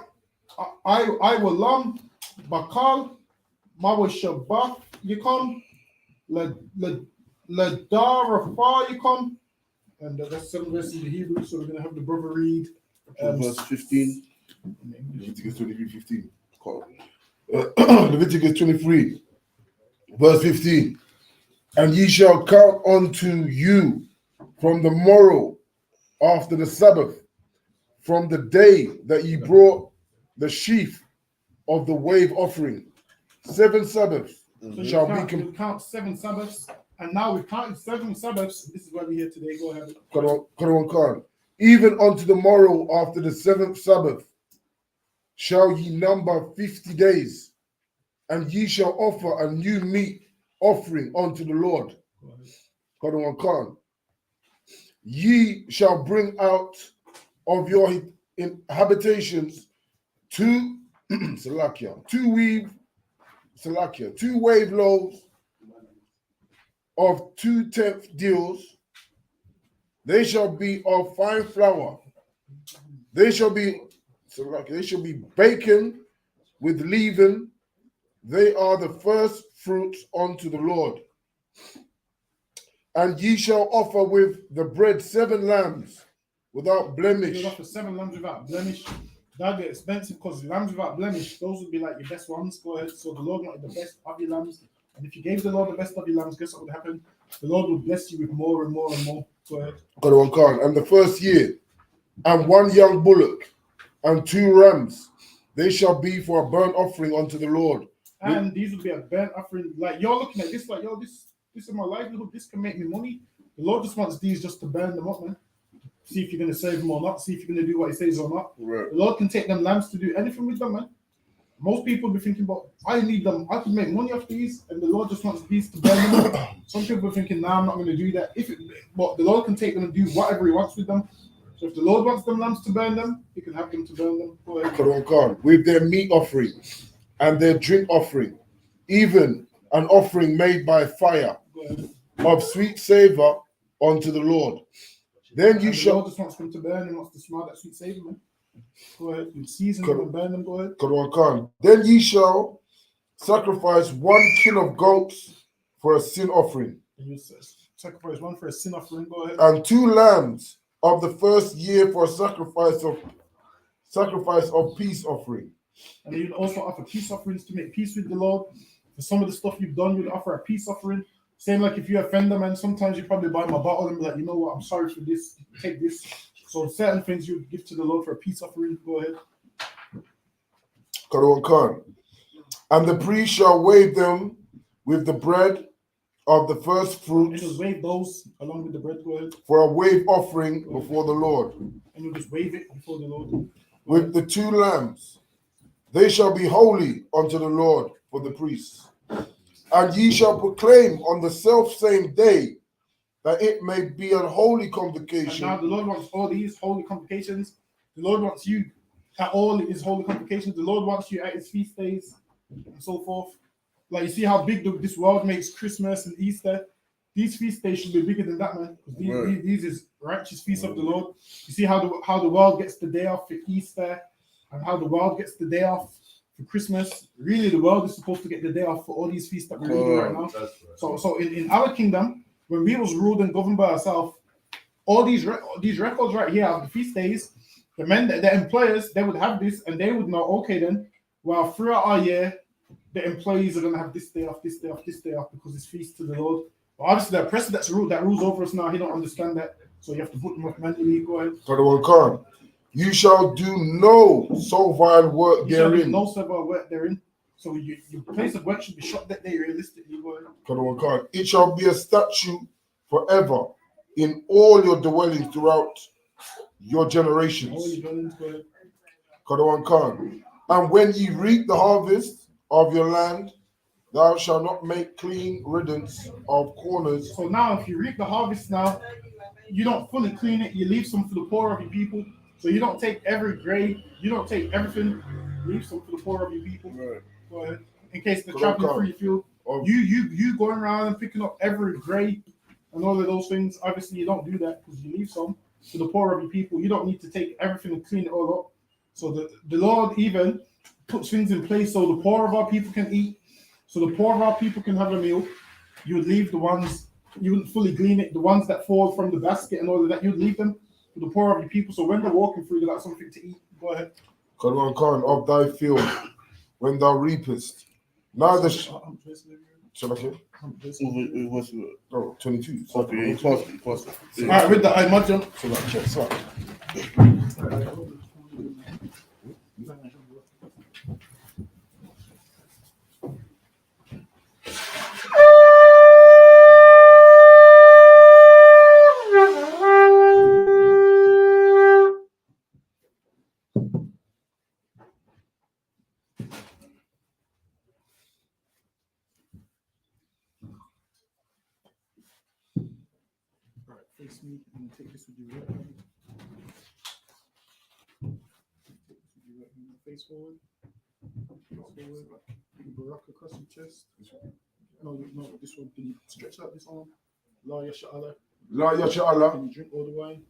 Walam, Bakal, Mawa Shabbat, you come, Ladarafa, you come, and that's 7 verses in the Hebrew, so we're going to have the brother read. Verse 15. Leviticus 23:15. Leviticus 23, verse 15. And ye shall count unto you from the morrow after the Sabbath, from the day that ye brought the sheaf of the wave offering. 7 Sabbaths So shall you count 7 Sabbaths, and now we've counted 7 Sabbaths. This is why we're here today. Go ahead. even unto the morrow after the 7th Sabbath shall ye number 50 days, and ye shall offer a new meat offering unto the Lord. Ye shall bring out of your habitations 2 wave loaves of 2/10 deals. They shall be of fine flour. They shall be baken with leaven. They are the first fruits unto the Lord. And ye shall offer with the bread 7 lambs without blemish. You'll offer 7 lambs without blemish. That'd be expensive because lambs without blemish, those would be like your best ones. Go ahead. So the Lord wanted the best of your lambs. And if you gave the Lord the best of your lambs, guess what would happen? The Lord will bless you with more and more and more. Go ahead. And the first year, and 1 young bullock, and 2 rams, they shall be for a burnt offering unto the Lord. And these will be a burnt offering. Like you're looking at this, like, yo, this is my livelihood. This can make me money. The Lord just wants these just to burn them up, man. See if you're going to save them or not. See if you're going to do what He says or not. Right. The Lord can take them lambs to do anything with them, man. Most people be thinking about, I need them. I can make money off these, and the Lord just wants these to burn them up. Some people are thinking, nah, I'm not going to do that. But the Lord can take them and do whatever He wants with them. So if the Lord wants them lambs to burn them, He can have them to burn them. Go ahead. With their meat offering and their drink offering, even an offering made by fire of sweet savor unto the Lord. Then you shall. The Lord just wants them to burn and wants to smell that sweet savor, man. Go ahead. You season them and burn them. Go ahead. Then ye shall sacrifice 1 kilo of goats for a sin offering. And you sacrifice 1 for a sin offering. Go ahead. And 2 lambs of the first year for a sacrifice of peace offering. And you'd also offer peace offerings to make peace with the Lord. For some of the stuff you've done, you'd offer a peace offering. Same like if you offend them, and sometimes you probably buy them a bottle and be like, you know what, I'm sorry for this, take this. So certain things you would give to the Lord for a peace offering. Go ahead. And the priest shall wave them with the bread of the first fruits. And you'll wave those along with the bread. Go ahead. For a wave offering before the Lord. And you'll just wave it before the Lord. With the 2 lambs, they shall be holy unto the Lord for the priests. And ye shall proclaim on the self-same day that it may be an holy convocation. And now the Lord wants all these holy convocations. The Lord wants you at all His holy convocations. The Lord wants you at His feast days and so forth. Like you see how big this world makes Christmas and Easter. These feast days should be bigger than that, man. Because these is righteous feasts of the Lord. You see how the world gets the day off for Easter, and how the world gets the day off for Christmas. Really, the world is supposed to get the day off for all these feasts that we're reading right now. Right. So in our kingdom, when we was ruled and governed by ourselves, all these records right here of the feast days, the employers, they would have this, and they would know, okay then, well, throughout our year, the employees are going to have this day off, this day off, this day off, because it's feast to the Lord. But obviously, the oppressor that rules over us now, he don't understand that, so you have to put them up mentally. Go ahead. You shall do no servile work therein. No servile work therein. So your place of work should be shut that day realistically. Go ahead. It shall be a statute forever in all your dwellings throughout your generations. All your dwellings, go ahead. And when ye reap the harvest of your land, thou shalt not make clean riddance of corners. So now, if you reap the harvest now, you don't fully clean it. You leave some for the poor of your people. So you don't take every grade. You don't take everything. Leave some for the poor of your people. Right. Go ahead. In case they're traveling through your field, you going around and picking up every grade and all of those things. Obviously, you don't do that because you leave some. to the poor of your people. You don't need to take everything and clean it all up. So the Lord even puts things in place so the poor of our people can eat, so the poor of our people can have a meal. You would leave the ones, you wouldn't fully glean it, the ones that fall from the basket and all of that, you'd leave them for the poor of your people. So when they're walking through, they got something to eat. Go ahead. Come on, of thy field, when thou reapest. Neither shall I say? Oh, 22. Okay, pause it. All right, with that, I imagine. So that check, sorry. All right, face me and take this with your right hand. Take this with your right hand. Face forward. Face forward. Bring Barak across your chest. No, this one. Can you stretch out this arm? La Yasha Allah. La Yasha Allah. Can you drink all the wine?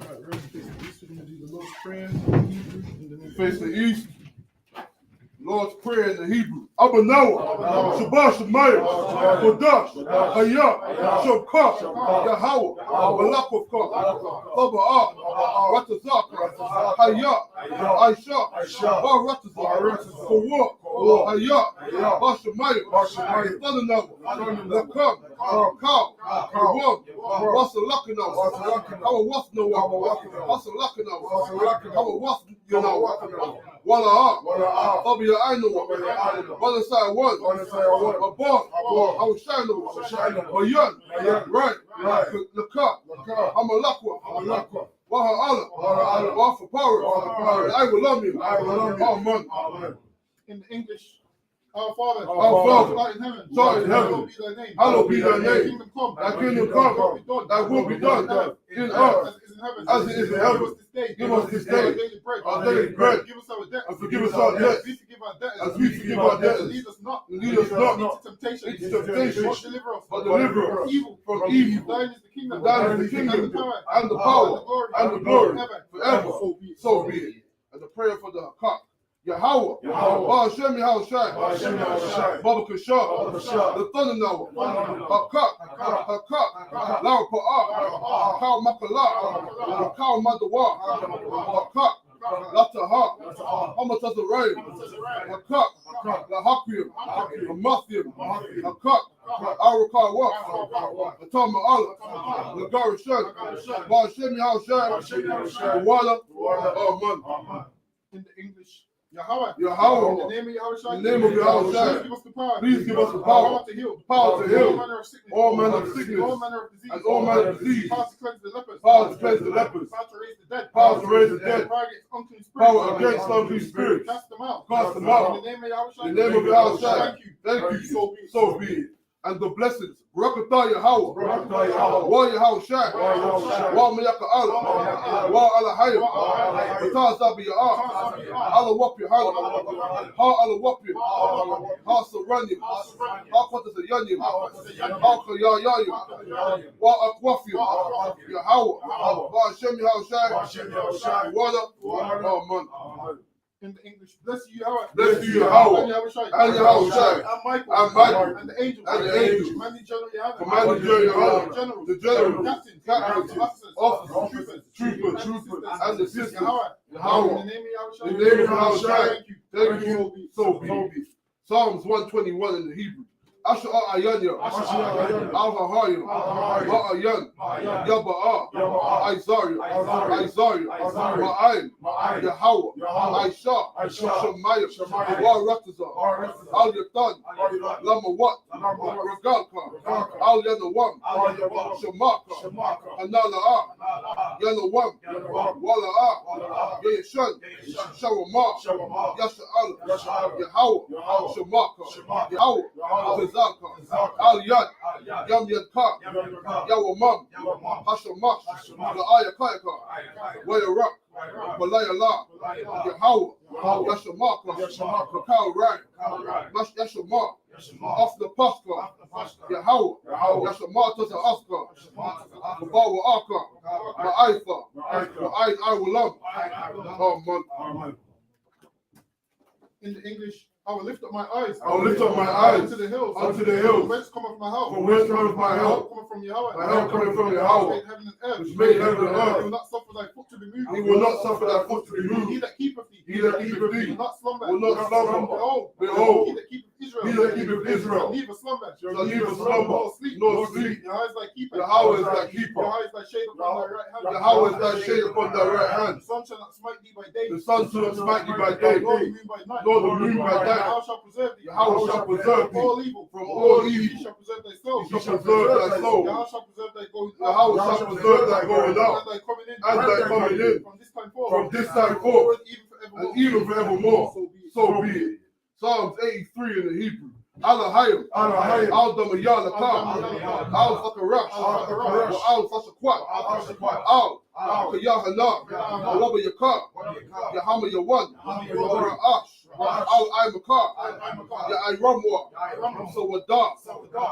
Alright, we're going to face the east. We're going to do the Lord's Prayer in Hebrew. And then Face the east. Lord's Prayer in the Hebrew. Abba Noah, Shabbat Shemayim, Kodash, Hayah, Shabkat, Yahweh, Malakavka, Taba'ah, Ratazaka, Hayah, Aisha, Bar Ratazak, Kawak, Hayah, Bar Shemayim, Thundernoah, Lakam, Kal, Kawam, Wasalakano, Kawa Wasno, Wasalakano, Kawa Wasno, Wala, Bobby I know one side one, a bar, I was shining, a young, right, the cup, I'm a lakwa, Waha Allah, Waha for power, I will love you, oh man. in the English, our Father, Father, art in heaven, hallowed be thy name, Thy kingdom come, thy kingdom come, thy will be done, in earth, as it is in heaven. Give us this day our daily bread, Give us our debts, and forgive us our debts, we forgive our debtors, as we forgive our debtors. lead us not Lead us not into temptation, into temptation, but deliver us from evil. Thine is the kingdom, Thine is the kingdom, and the power, and the power, and the glory, forever. So be it. So be it. And the prayer for the cock. Yahweh, Ba Hashem Yahushai, Baba Kashah, the thunder Noah, Hakak, Lau Pa'ah, Kau Makala, Kau Madawa, Hakak, Lataha, Hamatas the rain, Hakak, Lahakium, Mathium, Hakak, Arakar Wak, Atama Allah, Lagari Shan, Ba Hashem Yahushai, Wala, Aman. In the English, Yahweh, Yahweh, in the name of Yahushua, in the name of Yahushua, please give us the power, please give us the power to heal, power to heal all manner of sickness, all manner of sickness, all manner of disease, and all manner of disease, power to cleanse the lepers, power to cleanse the lepers, power to raise the dead, power to raise the dead, power against unclean spirits, power against unclean spirits, cast them out, cast them out. in the name of Yahushua, In the name of Yahushua, thank you, so be it. And the blessings, Barakatah Yahweh, Wa Yahushua, Wa Mayaka Allah, Wa Alahayim, Bataz Abi Ya'ah, Allah Wapi Hala, Ha Allah Wapi, Ha Saranyim, Ha Qatas Yanyim, Ha Kayayayim, Wa Akwafim, Yahweh, Wa Hashem Yahushua, Wala, Amen. in the English, bless you, Yahweh, Bless you, Yahweh, and Yahushua, and Yahushua, and Michael, and Michael, and the angels, and the angels, commanding general Yahweh, commanding general the generals, the generals, captains, officers, troopers, and the sisters, Yahweh, Yahweh, in the name of Yahushua, in the name of Yahushua, thank you, thank you, so be it. Psalms 121 in the Hebrew. Asher Ayanya, Al Hahayim, Ma'ayan, Yaba'a, Isaiah, Ma'ayin, Yahweh, Aisha, Shemayim, Wa Ratazah, Al Yatan, Lamawat, Ragalka, Al Yanawam, Shamaka, Anala'a, Yanawam, Wala'a, Yeshan, Shawama, Yasha'ala, Yahweh, Shamaka, Yahweh, Tazalka, Al Yad, Yam Yadka, Yawamam, Hashamash, La'aya Kayaka, Waya Rock, Walaya La, Yahawah, Yashamaka, Kakao Rai, Yashamah, off the Pascha, Yahawah, Yashamah to the Oscar, Bawa Aka, Ma'aifa, Ma'ai Iwalam. Oh man. In the English, I will lift up my eyes. I will lift up my eyes unto the hills. Unto the hills. Whence cometh my help? From whence cometh my help? Coming from Yahweh. My help coming from Yahweh. Which made heaven and earth. Which made heaven and He earth. will not suffer thy foot to be moved. He will not suffer thy foot to be He moved. that keepeth thee. He that keepeth thee will not slumber. will not slumber. Behold. He that keepeth Israel. He that keepeth Israel. Neither slumber. Shall neither slumber Nor sleep. nor sleep. Yahweh is thy keeper. Yahweh is thy keeper. Yahweh is thy shade upon thy right hand. Yahweh is thy shade upon thy right hand. The sun shall not smite thee by day. The sun shall not smite thee by day, Nor the moon by night. nor the moon by night. Yahweh shall preserve thee. Yahweh shall preserve from all evil. from all He evil. shall preserve thy soul. He shall preserve thy soul. Yahweh shall preserve thy going out. Yahweh shall preserve thy going out And thy coming in. and thy coming in From this time forth. from this time forth Even forevermore. and even forevermore. So be it. Psalms 83 in the Hebrew. Alahayim, Al Damayalaka, Al Fakarash, Al Fashakwat, Al Kayahana, Wabba Yakar, Yahama Yawan, Wabba Ash, Al Imakar, Ya Iramwa, so Wada,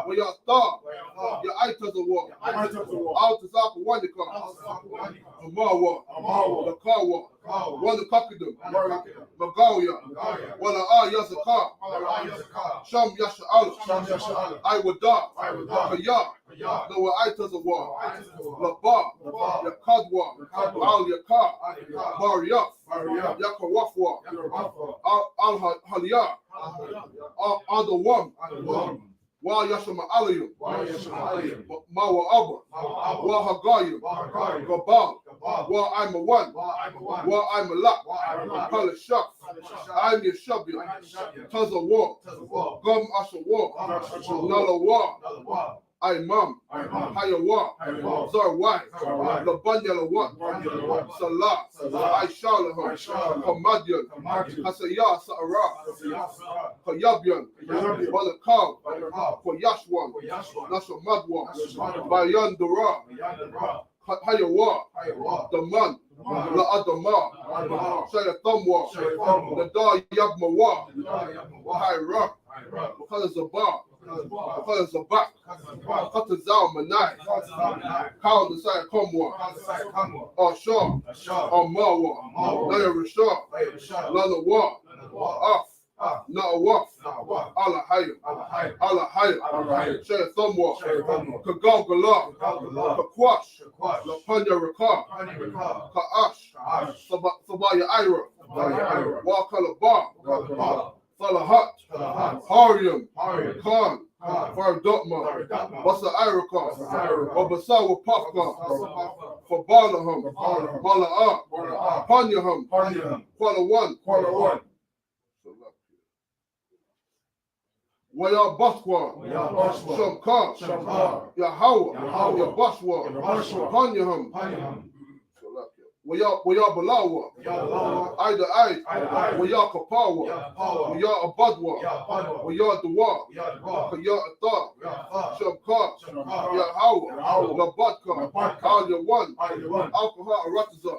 Wayata, Ya Aitazawa, Al Tazaka Wanika, Amawa, Lakawa, Wanda Kakadum, Magalia, Wala Yazaka, Sham Yasha Allah, I would die, Kaya, no Aitazawa, Laba, Yakadwa, Al Yakar, Bariyaf, Yakawafwa, Al Haliyah, Al the one, Wa Yashama Alayum, Mawa Abba, Wa Hagayim, Gabal, Wa I'm a one, Wa I'm a lot, Kalashaf, I'm your Shabia, Taza War, Gum Asha War, Nala War, Imam, Hayawa, Zarwai, Labanyala Wat, Salah, Aishalah, Hamadian, Hasaya Sa'ara, Hayabyan, Balakal, Koyashwan, Nashamadwan, Bayan Dura, Hayawa, Daman, La Adama, Shayatamwa, Nadar Yabmawa, Hyra, Khalazabah, Khalazabak, Khatazal Manai, Kal Nasai Komwa, Ashar, Amawa, Naya Rashar, Lanawa, Af, Na'awaf, Alahayim, Shayathamwa, Kagalgala, Kakwash, Lapanya Rakar, Ka'ash, Sabaya Ira, Wakalaba, Salahat, Hariam, Khan, Fardotma, Basa Iraka, Babasawa Pafka, Fabalaham, Mala'a, Panyaham, Kuala Waya Baswa, Shamkar, Yahawa, Yabaswa, Panyaham, Waya Balawa, Ida Ide, Waya Kapawa, Waya Abadwa, Waya Dua, Kaya Ata, Shamkar, Yahawa, Labatka, Al Yawan, Alcohol Arataza.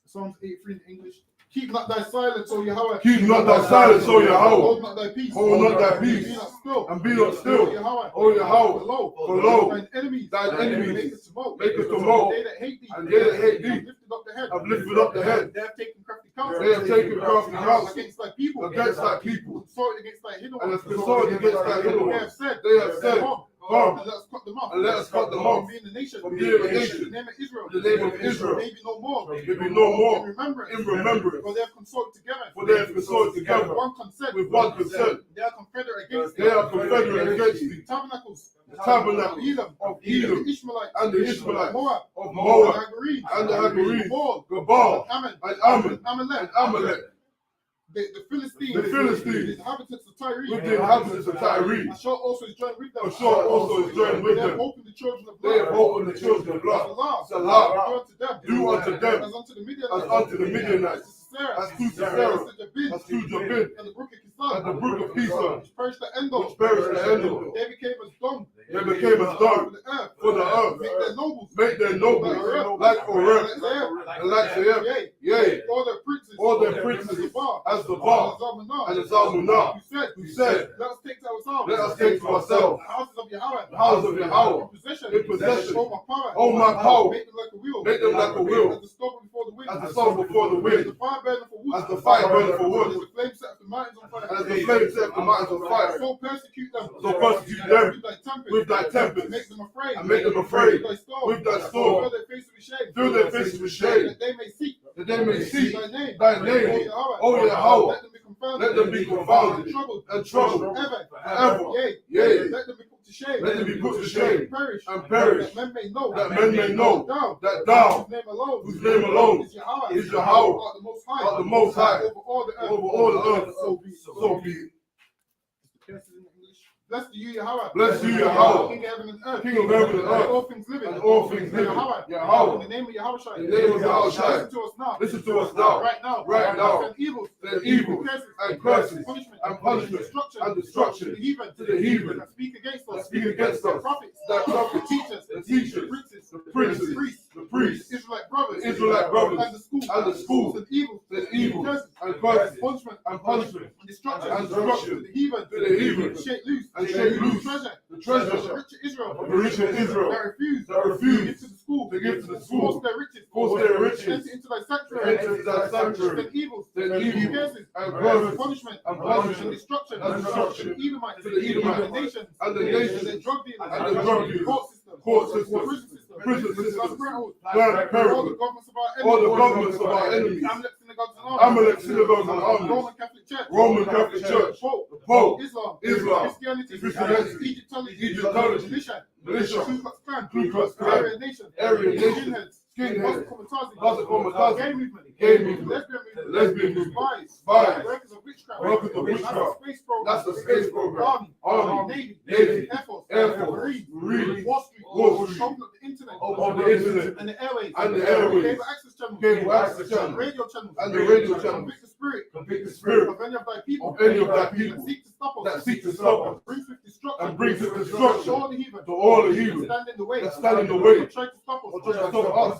Psalms 83 in English. Keep not thy silence, O Yahweh. Keep not thy silence, O Yahweh. Hold not thy peace. Hold not thy peace. Be not still. And be not still. O Yahweh. For lo, thine enemies. make us to to mock. They that hate thee. And they that hate thee. Have lifted up the head. Have lifted up the head. They have taken crafty counsel. They have taken crafty counsel Against thy people. against thy people. Consorted against thy hidden And ones. have consorted against thy hidden They ones. have said. They have said, Come. And let us cut them off. And let us cut them off. From being the nation. From being the nation. In the name of Israel. In the name of Israel. Maybe no more. Maybe no more. In remembrance. In remembrance. For they have consorted together. For they have consorted together. With one consent. With one consent. They are confederate against They are confederate against thee. Tabernacles. The tabernacle of Edom, the Ishmaelites, and the Ishmaelites, Moab, of Moab, and the Hagarenes, Gabal, Gabal, Ammon, and Ammon, Amalek, and Amalek, the Philistines, the inhabitants of Tyre, with the inhabitants of Tyre. Ashur also is joined with them. Ashur also is joined with They have them. opened the children of They have blood. opened the children of blood. Salah, Salah, do unto them, do unto them, as unto the as unto the Midianites, Midianites, as to Sarah, as to Jabin, and the brook of and the brook of Kison, which perished the Endor, which perished the Endor. they became as dung, They became as dung for the earth, for the make earth. their nobles, Make their nobles like Oreb, and like Seir, yea, all their princes, as the bar, and the Zalmunah, who said, let us take to ourselves, the houses of Yahweh, Yahweh, in possession, oh my power, make them like a wheel, make them like a wheel, as the stubble before the wind, as the sun before the as wind, the fire burning for wood, as the fire burning for wood, as the flame set the mountains on fire, and as the flame set the mountains on fire. so persecute them, with thy tempest, make them afraid, and make them afraid, with thy storm, with thy storm, fill their faces with shame, fill their faces with shame, that they may seek thy name, O Yahweh, let them be confounded, and troubled, ever, yea, let them be put to shame, let them be put to shame, and perish, that men may know, that men may know that thou, whose name alone is is Yahweh, art art the Most High, over all the earth, over all the earth, so be it. so be it. Blessed you, Yahweh. Blessed you, Yahweh. King of heaven and earth. King of heaven and earth. All things living. And all things living. Yahweh. Yahweh. In the name of Yahweh. In the name of Yahweh. Listen to us now. Listen to us now. Right now. Right now. Send evils. Send evils and curses punishment and punishment and destruction to the heathen that speak against us. that speak against us. Prophets. That prophets. The teachers. The princes. the princes. The priests. The Israelite brothers. And the schools. Send evils. And curses Punishment. and destruction to the heathen. Shake loose. The treasure of the rich of Israel. of the rich in Israel That refuse. to give to the school. Force their riches. Enter into thy sanctuary. Enter thy sanctuary. Send evils. Send evils Curses. and curses Punishment. and destruction. and destruction To the Edomites. to the Edomites. And the nations. And the nations. And the drug dealers. And the drug dealers. Court system. Prison system. Parenthood. Parenthood. All the governments of our enemies. All the governments of our enemies. Amalek synagogues and armies. Amalek synagogues and armies. Roman Catholic Church. Roman Catholic Church. Pope. The Pope. Islam. Christianity. Egyptology. Militia. Ku Klux Klan. Aryan Nation. Skinheads. Gaza Kamikaze. Gay movement. Lesbian movement. Spies. Workers of witchcraft. That's the space program. Army. Navy. Air Force. Marine. Wall Street. Wall Street. Open up the internet. Of the internet. And the airways. Cable access channels. Radio channels. And the radio channels. Convict the spirit. Of any of thy people. That seek to stop us. Brings with destruction. To all the heathen. Stand in the way. Try to stop us.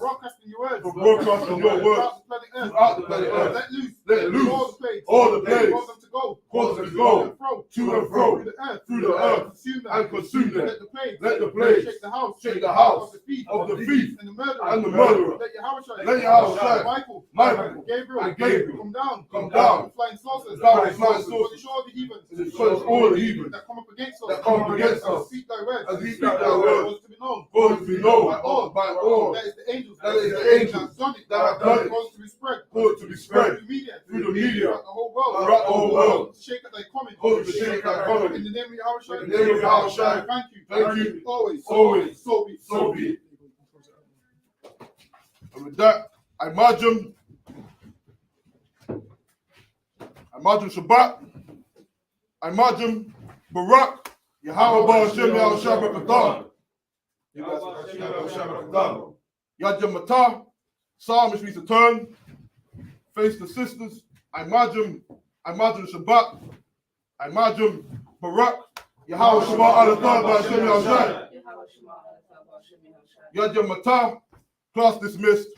Broadcasting your words. Throughout the planet Earth. Let loose. All the plagues. Cause them to go. To and fro. Through the earth. Consume them. Let the plagues. Shake the house. Of the thief. And the murderer. Let Yahweh shine. Michael. Gabriel. Come down. Flying saucers. Punish all the heathen. That come up against us. Speak thy words. Cause to be known. By all. That is the angels. That have done it. Cause to be spread. Through the media. Throughout the whole world. Shake at thy coming. In the name of Yahweh. Thank you. Always. So be it. And with that, I margin Shabbat, I margin Barak, Yahweh Hashem Yahweh Shabbat. Yad Matah, Psalm which means to turn, face the sisters. I margin Shabbat, I margin Barak, Yahweh Shabbat Alatah Hashem Yahweh. Yad Matah, class dismissed.